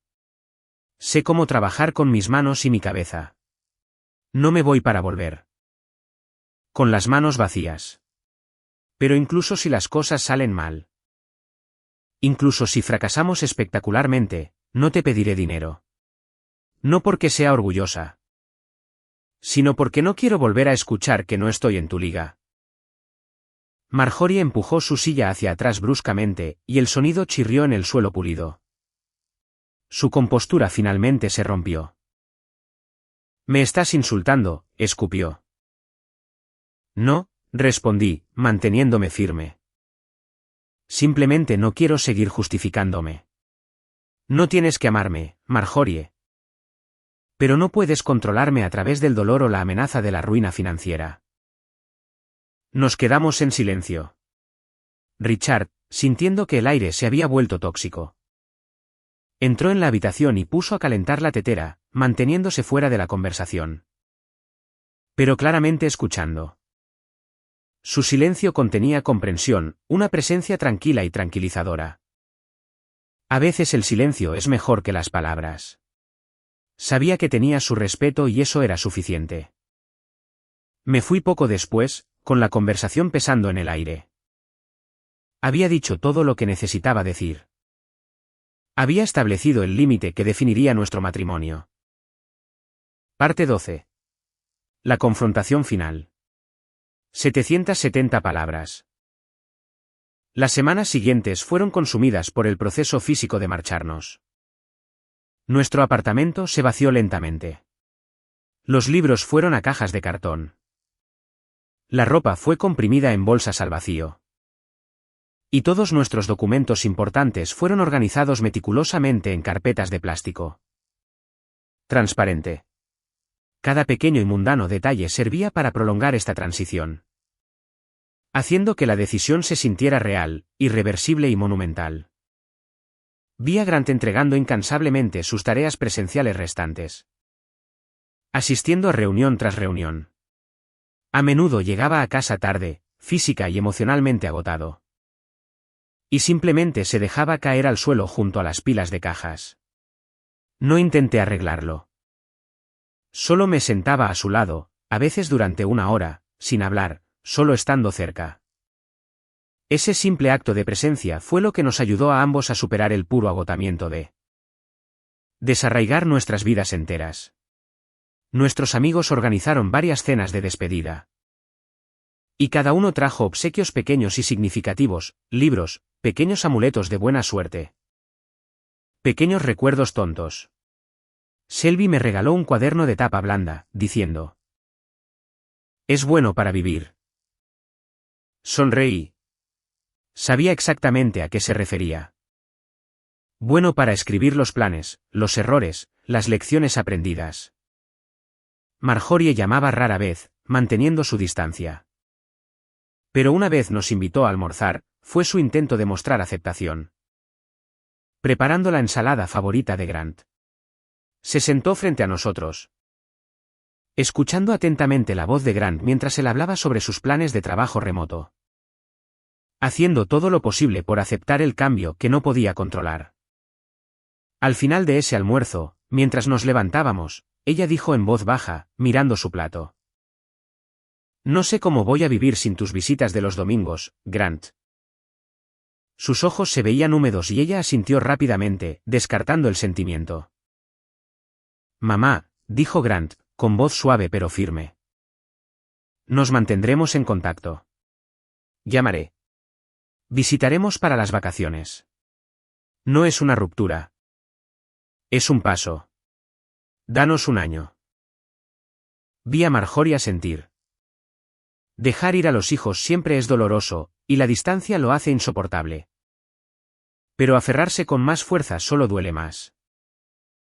Sé cómo trabajar con mis manos y mi cabeza. No me voy para volver. Con las manos vacías. Pero incluso si las cosas salen mal. Incluso si fracasamos espectacularmente, no te pediré dinero. No porque sea orgullosa. Sino porque no quiero volver a escuchar que no estoy en tu liga. Marjorie empujó su silla hacia atrás bruscamente, y el sonido chirrió en el suelo pulido. Su compostura finalmente se rompió. «Me estás insultando», escupió. «No», respondí, manteniéndome firme. «Simplemente no quiero seguir justificándome. No tienes que amarme, Marjorie. Pero no puedes controlarme a través del dolor o la amenaza de la ruina financiera». Nos quedamos en silencio. Richard, sintiendo que el aire se había vuelto tóxico, entró en la habitación y puso a calentar la tetera, manteniéndose fuera de la conversación. Pero claramente escuchando. Su silencio contenía comprensión, una presencia tranquila y tranquilizadora. A veces el silencio es mejor que las palabras. Sabía que tenía su respeto y eso era suficiente. Me fui poco después, con la conversación pesando en el aire. Había dicho todo lo que necesitaba decir. Había establecido el límite que definiría nuestro matrimonio. Parte 12. La confrontación final. 770 palabras. Las semanas siguientes fueron consumidas por el proceso físico de marcharnos. Nuestro apartamento se vació lentamente. Los libros fueron a cajas de cartón. La ropa fue comprimida en bolsas al vacío. Y todos nuestros documentos importantes fueron organizados meticulosamente en carpetas de plástico. Transparente. Cada pequeño y mundano detalle servía para prolongar esta transición, haciendo que la decisión se sintiera real, irreversible y monumental. Vi a Grant entregando incansablemente sus tareas presenciales restantes, asistiendo a reunión tras reunión. A menudo llegaba a casa tarde, física y emocionalmente agotado. Y simplemente se dejaba caer al suelo junto a las pilas de cajas. No intenté arreglarlo. Solo me sentaba a su lado, a veces durante una hora, sin hablar, solo estando cerca. Ese simple acto de presencia fue lo que nos ayudó a ambos a superar el puro agotamiento de desarraigar nuestras vidas enteras. Nuestros amigos organizaron varias cenas de despedida. Y cada uno trajo obsequios pequeños y significativos, libros, pequeños amuletos de buena suerte. Pequeños recuerdos tontos. Shelby me regaló un cuaderno de tapa blanda, diciendo: «Es bueno para vivir». Sonreí. Sabía exactamente a qué se refería. Bueno para escribir los planes, los errores, las lecciones aprendidas. Marjorie llamaba rara vez, manteniendo su distancia. Pero una vez nos invitó a almorzar, fue su intento de mostrar aceptación. Preparando la ensalada favorita de Grant. Se sentó frente a nosotros, escuchando atentamente la voz de Grant mientras él hablaba sobre sus planes de trabajo remoto. Haciendo todo lo posible por aceptar el cambio que no podía controlar. Al final de ese almuerzo, mientras nos levantábamos, ella dijo en voz baja, mirando su plato: «No sé cómo voy a vivir sin tus visitas de los domingos, Grant». Sus ojos se veían húmedos y ella asintió rápidamente, descartando el sentimiento. «Mamá», dijo Grant, con voz suave pero firme. «Nos mantendremos en contacto. Llamaré. Visitaremos para las vacaciones. No es una ruptura. Es un paso. Danos un año». Vi a Marjorie asentir. Dejar ir a los hijos siempre es doloroso, y la distancia lo hace insoportable. Pero aferrarse con más fuerza solo duele más.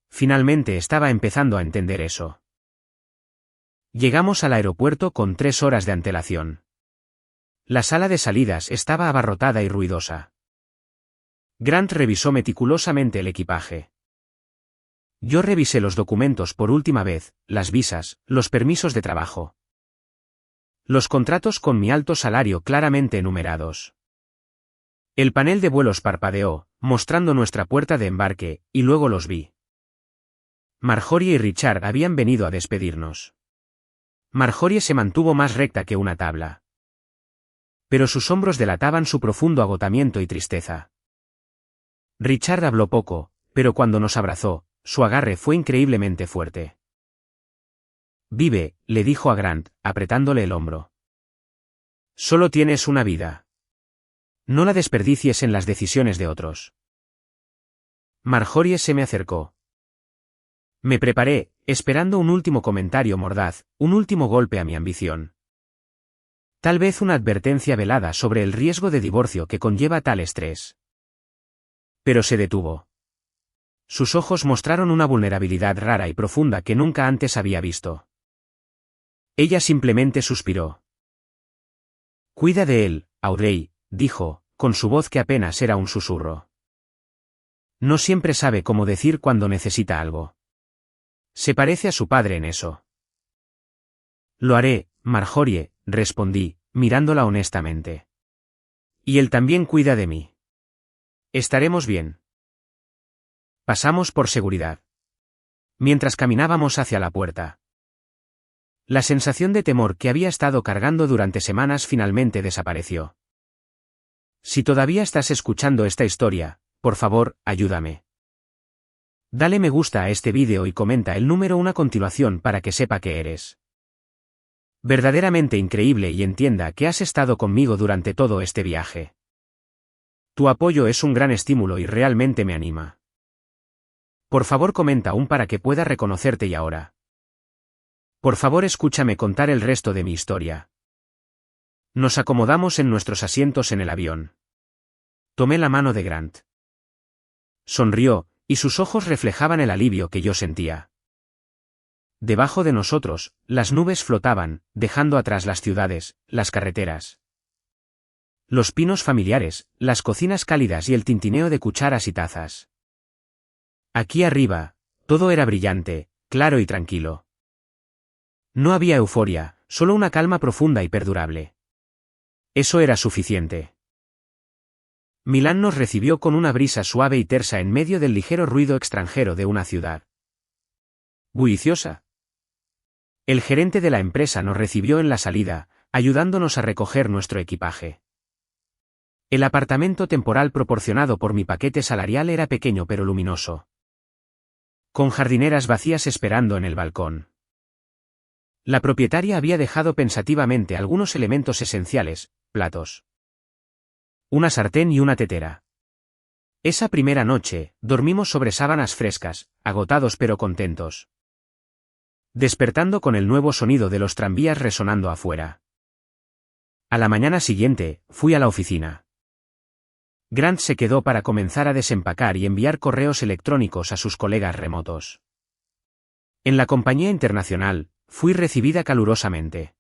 Finalmente estaba empezando a entender eso. Llegamos al aeropuerto con 3 horas de antelación. La sala de salidas estaba abarrotada y ruidosa. Grant revisó meticulosamente el equipaje. Yo revisé los documentos por última vez, las visas, los permisos de trabajo. Los contratos con mi alto salario claramente enumerados. El panel de vuelos parpadeó, mostrando nuestra puerta de embarque, y luego los vi. Marjorie y Richard habían venido a despedirnos. Marjorie se mantuvo más recta que una tabla. Pero sus hombros delataban su profundo agotamiento y tristeza. Richard habló poco, pero cuando nos abrazó, su agarre fue increíblemente fuerte. Vive, le dijo a Grant, apretándole el hombro. Solo tienes una vida. No la desperdicies en las decisiones de otros. Marjorie se me acercó. Me preparé, esperando un último comentario mordaz, un último golpe a mi ambición. Tal vez una advertencia velada sobre el riesgo de divorcio que conlleva tal estrés. Pero se detuvo. Sus ojos mostraron una vulnerabilidad rara y profunda que nunca antes había visto. Ella simplemente suspiró. Cuida de él, Audrey, dijo, con su voz que apenas era un susurro. No siempre sabe cómo decir cuando necesita algo. Se parece a su padre en eso. Lo haré, Marjorie, respondí, mirándola honestamente. Y él también cuida de mí. Estaremos bien. Pasamos por seguridad. Mientras caminábamos hacia la puerta. La sensación de temor que había estado cargando durante semanas finalmente desapareció. Si todavía estás escuchando esta historia, por favor, ayúdame. Dale me gusta a este vídeo y comenta el número 1 a continuación para que sepa que eres verdaderamente increíble y entienda que has estado conmigo durante todo este viaje. Tu apoyo es un gran estímulo y realmente me anima. Por favor comenta aún para que pueda reconocerte y ahora. Por favor escúchame contar el resto de mi historia. Nos acomodamos en nuestros asientos en el avión. Tomé la mano de Grant. Sonrió, y sus ojos reflejaban el alivio que yo sentía. Debajo de nosotros, las nubes flotaban, dejando atrás las ciudades, las carreteras. Los pinos familiares, las cocinas cálidas y el tintineo de cucharas y tazas. Aquí arriba, todo era brillante, claro y tranquilo. No había euforia, solo una calma profunda y perdurable. Eso era suficiente. Milán nos recibió con una brisa suave y tersa en medio del ligero ruido extranjero de una ciudad bulliciosa. El gerente de la empresa nos recibió en la salida, ayudándonos a recoger nuestro equipaje. El apartamento temporal proporcionado por mi paquete salarial era pequeño pero luminoso, con jardineras vacías esperando en el balcón. La propietaria había dejado pensativamente algunos elementos esenciales, platos, una sartén y una tetera. Esa primera noche, dormimos sobre sábanas frescas, agotados pero contentos. Despertando con el nuevo sonido de los tranvías resonando afuera. A la mañana siguiente, fui a la oficina. Grant se quedó para comenzar a desempacar y enviar correos electrónicos a sus colegas remotos. En la compañía internacional, fui recibida calurosamente.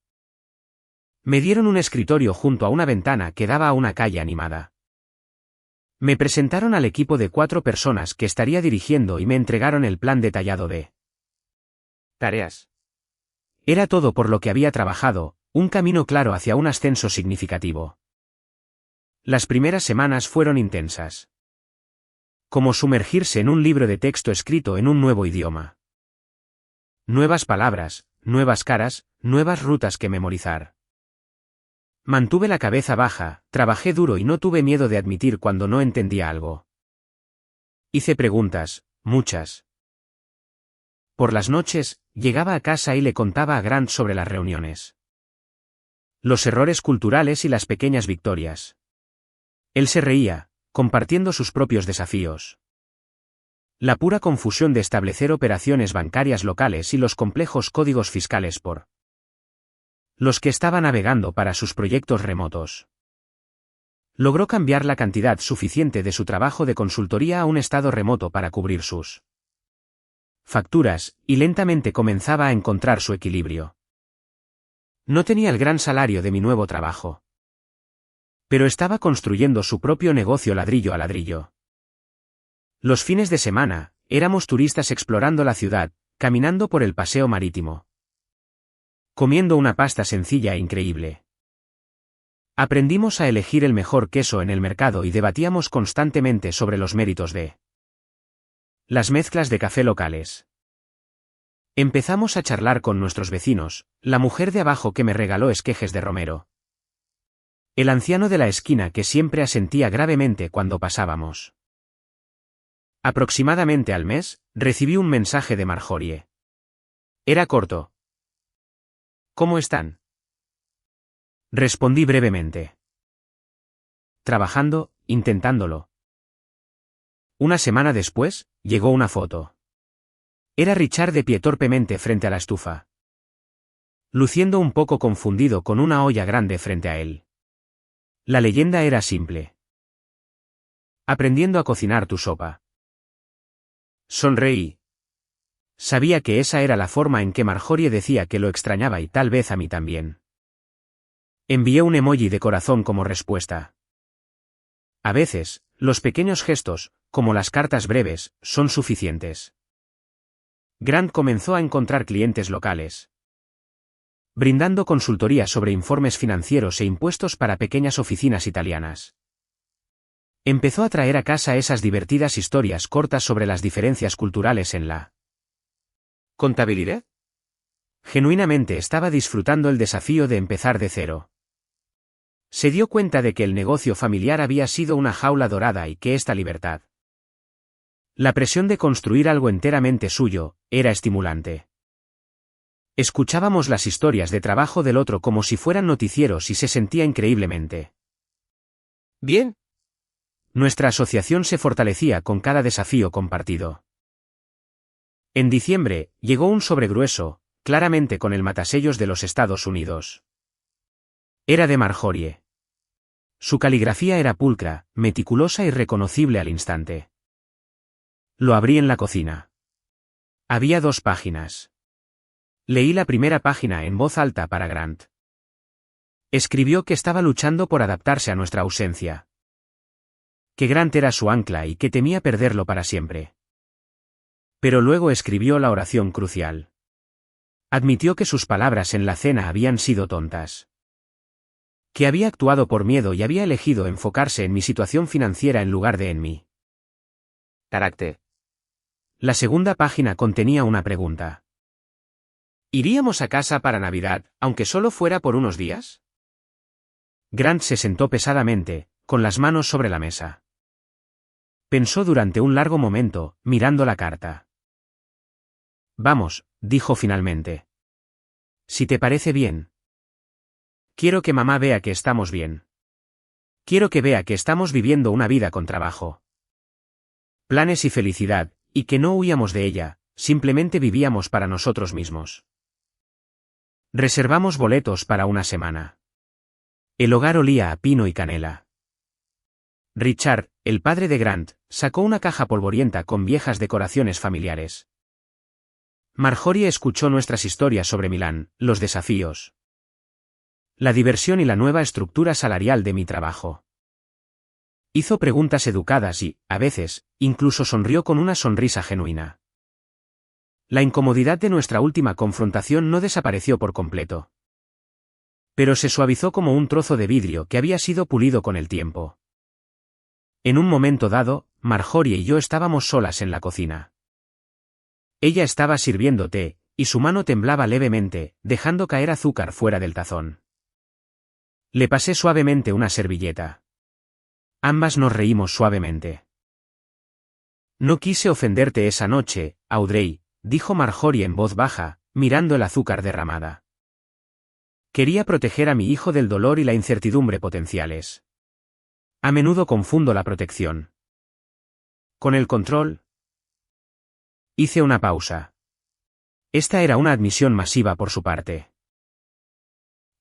Me dieron un escritorio junto a una ventana que daba a una calle animada. Me presentaron al equipo de 4 personas que estaría dirigiendo y me entregaron el plan detallado de tareas. Era todo por lo que había trabajado, un camino claro hacia un ascenso significativo. Las primeras semanas fueron intensas. Como sumergirse en un libro de texto escrito en un nuevo idioma. Nuevas palabras, nuevas caras, nuevas rutas que memorizar. Mantuve la cabeza baja, trabajé duro y no tuve miedo de admitir cuando no entendía algo. Hice preguntas, muchas. Por las noches, llegaba a casa y le contaba a Grant sobre las reuniones. Los errores culturales y las pequeñas victorias. Él se reía, compartiendo sus propios desafíos. La pura confusión de establecer operaciones bancarias locales y los complejos códigos fiscales por los que estaba navegando para sus proyectos remotos. Logró cambiar la cantidad suficiente de su trabajo de consultoría a un estado remoto para cubrir sus facturas, y lentamente comenzaba a encontrar su equilibrio. No tenía el gran salario de mi nuevo trabajo, pero estaba construyendo su propio negocio ladrillo a ladrillo. Los fines de semana, éramos turistas explorando la ciudad, caminando por el paseo marítimo, comiendo una pasta sencilla e increíble. Aprendimos a elegir el mejor queso en el mercado y debatíamos constantemente sobre los méritos de las mezclas de café locales. Empezamos a charlar con nuestros vecinos, la mujer de abajo que me regaló esquejes de romero, el anciano de la esquina que siempre asentía gravemente cuando pasábamos. Aproximadamente al mes, recibí un mensaje de Marjorie. Era corto. ¿Cómo están? Respondí brevemente. Trabajando, intentándolo. Una semana después, llegó una foto. Era Richard de pie torpemente frente a la estufa, luciendo un poco confundido con una olla grande frente a él. La leyenda era simple. Aprendiendo a cocinar tu sopa. Sonreí. Sabía que esa era la forma en que Marjorie decía que lo extrañaba y tal vez a mí también. Envié un emoji de corazón como respuesta. A veces, los pequeños gestos, como las cartas breves, son suficientes. Grant comenzó a encontrar clientes locales, brindando consultoría sobre informes financieros e impuestos para pequeñas oficinas italianas. Empezó a traer a casa esas divertidas historias cortas sobre las diferencias culturales en la contabilidad. Genuinamente estaba disfrutando el desafío de empezar de cero. Se dio cuenta de que el negocio familiar había sido una jaula dorada y que esta libertad, la presión de construir algo enteramente suyo, era estimulante. Escuchábamos las historias de trabajo del otro como si fueran noticieros y se sentía increíblemente bien. Nuestra asociación se fortalecía con cada desafío compartido. En diciembre, llegó un sobre grueso, claramente con el matasellos de los Estados Unidos. Era de Marjorie. Su caligrafía era pulcra, meticulosa y reconocible al instante. Lo abrí en la cocina. Había 2 páginas. Leí la primera página en voz alta para Grant. Escribió que estaba luchando por adaptarse a nuestra ausencia. Que Grant era su ancla y que temía perderlo para siempre. Pero luego escribió la oración crucial. Admitió que sus palabras en la cena habían sido tontas. Que había actuado por miedo y había elegido enfocarse en mi situación financiera en lugar de en mí carácter. La segunda página contenía una pregunta. ¿Iríamos a casa para Navidad, aunque solo fuera por unos días? Grant se sentó pesadamente, con las manos sobre la mesa. Pensó durante un largo momento, mirando la carta. Vamos, dijo finalmente. Si te parece bien. Quiero que mamá vea que estamos bien. Quiero que vea que estamos viviendo una vida con trabajo, planes y felicidad, y que no huíamos de ella, simplemente vivíamos para nosotros mismos. Reservamos boletos para una semana. El hogar olía a pino y canela. Richard, el padre de Grant, sacó una caja polvorienta con viejas decoraciones familiares. Marjorie escuchó nuestras historias sobre Milán, los desafíos, la diversión y la nueva estructura salarial de mi trabajo. Hizo preguntas educadas y, a veces, incluso sonrió con una sonrisa genuina. La incomodidad de nuestra última confrontación no desapareció por completo, pero se suavizó como un trozo de vidrio que había sido pulido con el tiempo. En un momento dado, Marjorie y yo estábamos solas en la cocina. Ella estaba sirviendo té, y su mano temblaba levemente, dejando caer azúcar fuera del tazón. Le pasé suavemente una servilleta. Ambas nos reímos suavemente. No quise ofenderte esa noche, Audrey, dijo Marjorie en voz baja, mirando el azúcar derramada. Quería proteger a mi hijo del dolor y la incertidumbre potenciales. A menudo confundo la protección con el control. Hice una pausa. Esta era una admisión masiva por su parte.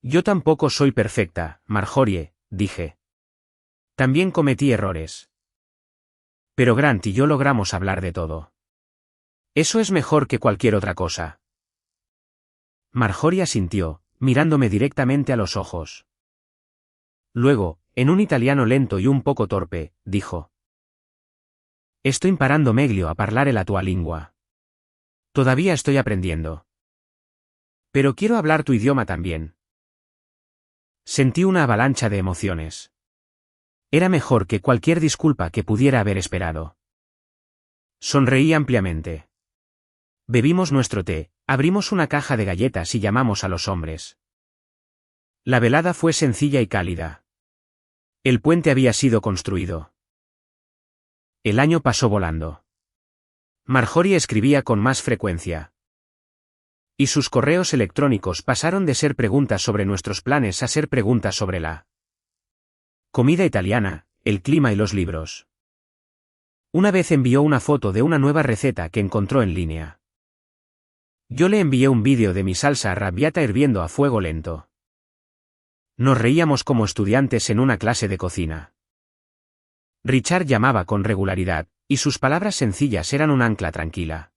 Yo tampoco soy perfecta, Marjorie, dije. También cometí errores. Pero Grant y yo logramos hablar de todo. Eso es mejor que cualquier otra cosa. Marjorie asintió, mirándome directamente a los ojos. Luego, en un italiano lento y un poco torpe, dijo: Sto imparando meglio a parlare la tua lingua. Todavía estoy aprendiendo. Pero quiero hablar tu idioma también. Sentí una avalancha de emociones. Era mejor que cualquier disculpa que pudiera haber esperado. Sonreí ampliamente. Bebimos nuestro té, abrimos una caja de galletas y llamamos a los hombres. La velada fue sencilla y cálida. El puente había sido construido. El año pasó volando. Marjorie escribía con más frecuencia. Y sus correos electrónicos pasaron de ser preguntas sobre nuestros planes a ser preguntas sobre la comida italiana, el clima y los libros. Una vez envió una foto de una nueva receta que encontró en línea. Yo le envié un vídeo de mi salsa arrabbiata hirviendo a fuego lento. Nos reíamos como estudiantes en una clase de cocina. Richard llamaba con regularidad, y sus palabras sencillas eran un ancla tranquila.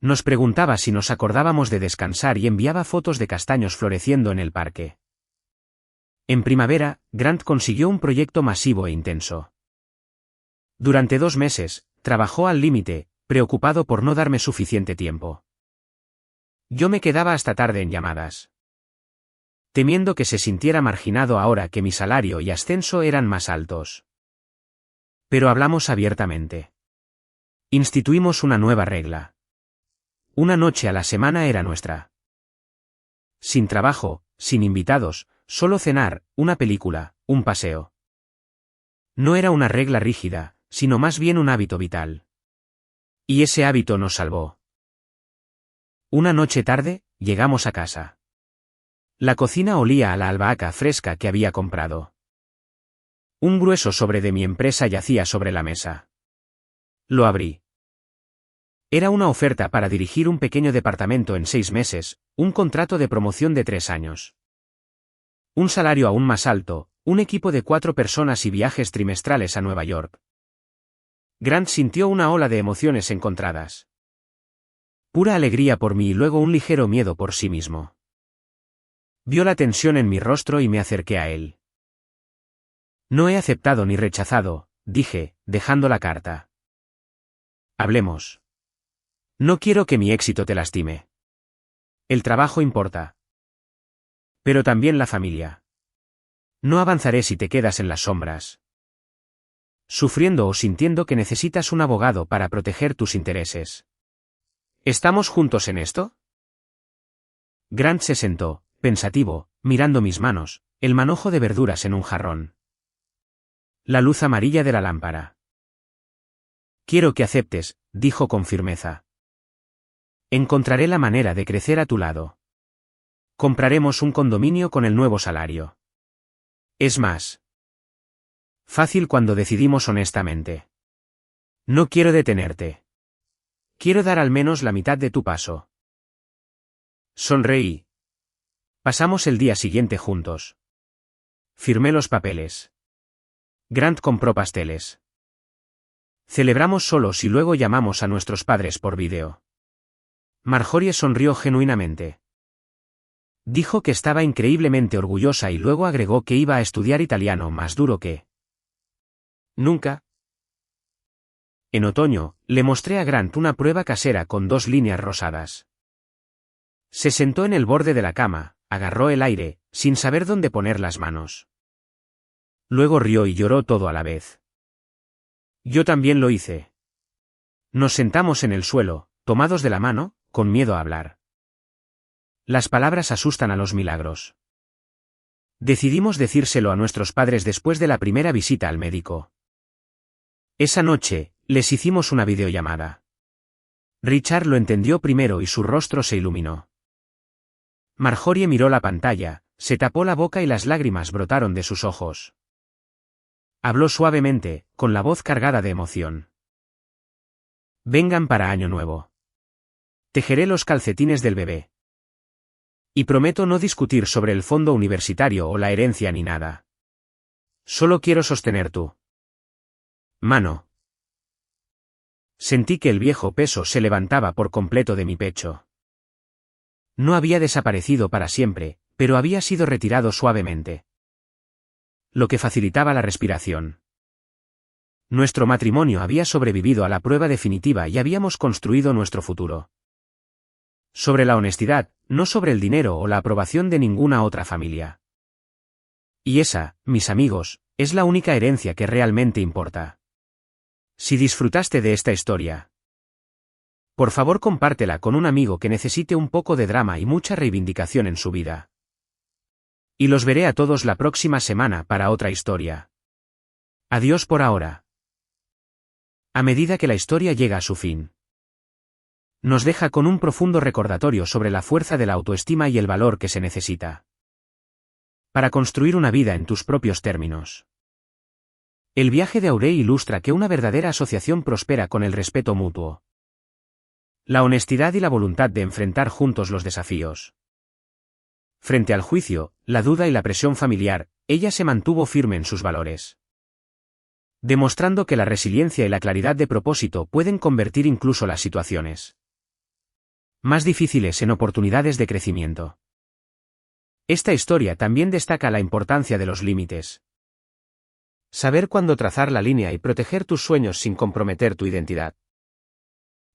Nos preguntaba si nos acordábamos de descansar y enviaba fotos de castaños floreciendo en el parque. En primavera, Grant consiguió un proyecto masivo e intenso. Durante 2 meses, trabajó al límite, preocupado por no darme suficiente tiempo. Yo me quedaba hasta tarde en llamadas, temiendo que se sintiera marginado ahora que mi salario y ascenso eran más altos. Pero hablamos abiertamente. Instituimos una nueva regla. Una noche a la semana era nuestra. Sin trabajo, sin invitados, solo cenar, una película, un paseo. No era una regla rígida, sino más bien un hábito vital. Y ese hábito nos salvó. Una noche tarde, llegamos a casa. La cocina olía a la albahaca fresca que había comprado. Un grueso sobre de mi empresa yacía sobre la mesa. Lo abrí. Era una oferta para dirigir un pequeño departamento en 6 meses, un contrato de promoción de 3 años. Un salario aún más alto, un equipo de 4 personas y viajes trimestrales a Nueva York. Grant sintió una ola de emociones encontradas. Pura alegría por mí y luego un ligero miedo por sí mismo. Vio la tensión en mi rostro y me acerqué a él. No he aceptado ni rechazado, dije, dejando la carta. Hablemos. No quiero que mi éxito te lastime. El trabajo importa. Pero también la familia. No avanzaré si te quedas en las sombras, sufriendo o sintiendo que necesitas un abogado para proteger tus intereses. ¿Estamos juntos en esto? Grant se sentó, pensativo, mirando mis manos, el manojo de verduras en un jarrón. La luz amarilla de la lámpara. Quiero que aceptes, dijo con firmeza. Encontraré la manera de crecer a tu lado. Compraremos un condominio con el nuevo salario. Es más fácil cuando decidimos honestamente. No quiero detenerte. Quiero dar al menos la mitad de tu paso. Sonreí. Pasamos el día siguiente juntos. Firmé los papeles. Grant compró pasteles. Celebramos solos y luego llamamos a nuestros padres por vídeo. Marjorie sonrió genuinamente. Dijo que estaba increíblemente orgullosa y luego agregó que iba a estudiar italiano más duro que nunca. En otoño, le mostré a Grant una prueba casera con 2 líneas rosadas. Se sentó en el borde de la cama, agarró el aire, sin saber dónde poner las manos. Luego rió y lloró todo a la vez. Yo también lo hice. Nos sentamos en el suelo, tomados de la mano, con miedo a hablar. Las palabras asustan a los milagros. Decidimos decírselo a nuestros padres después de la primera visita al médico. Esa noche, les hicimos una videollamada. Richard lo entendió primero y su rostro se iluminó. Marjorie miró la pantalla, se tapó la boca y las lágrimas brotaron de sus ojos. Habló suavemente, con la voz cargada de emoción. Vengan para Año Nuevo. Tejeré los calcetines del bebé. Y prometo no discutir sobre el fondo universitario o la herencia ni nada. Solo quiero sostener tu mano. Sentí que el viejo peso se levantaba por completo de mi pecho. No había desaparecido para siempre, pero había sido retirado suavemente, lo que facilitaba la respiración. Nuestro matrimonio había sobrevivido a la prueba definitiva y habíamos construido nuestro futuro sobre la honestidad, no sobre el dinero o la aprobación de ninguna otra familia. Y esa, mis amigos, es la única herencia que realmente importa. Si disfrutaste de esta historia, por favor compártela con un amigo que necesite un poco de drama y mucha reivindicación en su vida. Y los veré a todos la próxima semana para otra historia. Adiós por ahora. A medida que la historia llega a su fin, nos deja con un profundo recordatorio sobre la fuerza de la autoestima y el valor que se necesita para construir una vida en tus propios términos. El viaje de Aurey ilustra que una verdadera asociación prospera con el respeto mutuo, la honestidad y la voluntad de enfrentar juntos los desafíos. Frente al juicio, la duda y la presión familiar, ella se mantuvo firme en sus valores, demostrando que la resiliencia y la claridad de propósito pueden convertir incluso las situaciones más difíciles en oportunidades de crecimiento. Esta historia también destaca la importancia de los límites. Saber cuándo trazar la línea y proteger tus sueños sin comprometer tu identidad.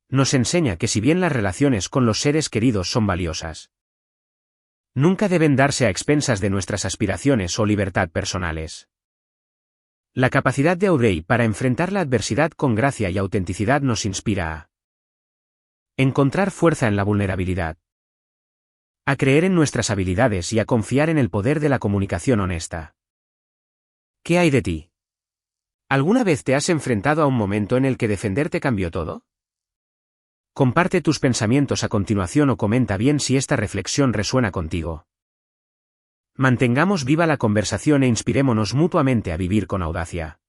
Nos enseña que si bien las relaciones con los seres queridos son valiosas, nunca deben darse a expensas de nuestras aspiraciones o libertad personales. La capacidad de Aurey para enfrentar la adversidad con gracia y autenticidad nos inspira a encontrar fuerza en la vulnerabilidad, a creer en nuestras habilidades y a confiar en el poder de la comunicación honesta. ¿Qué hay de ti? ¿Alguna vez te has enfrentado a un momento en el que defenderte cambió todo? Comparte tus pensamientos a continuación o comenta bien si esta reflexión resuena contigo. Mantengamos viva la conversación e inspirémonos mutuamente a vivir con audacia.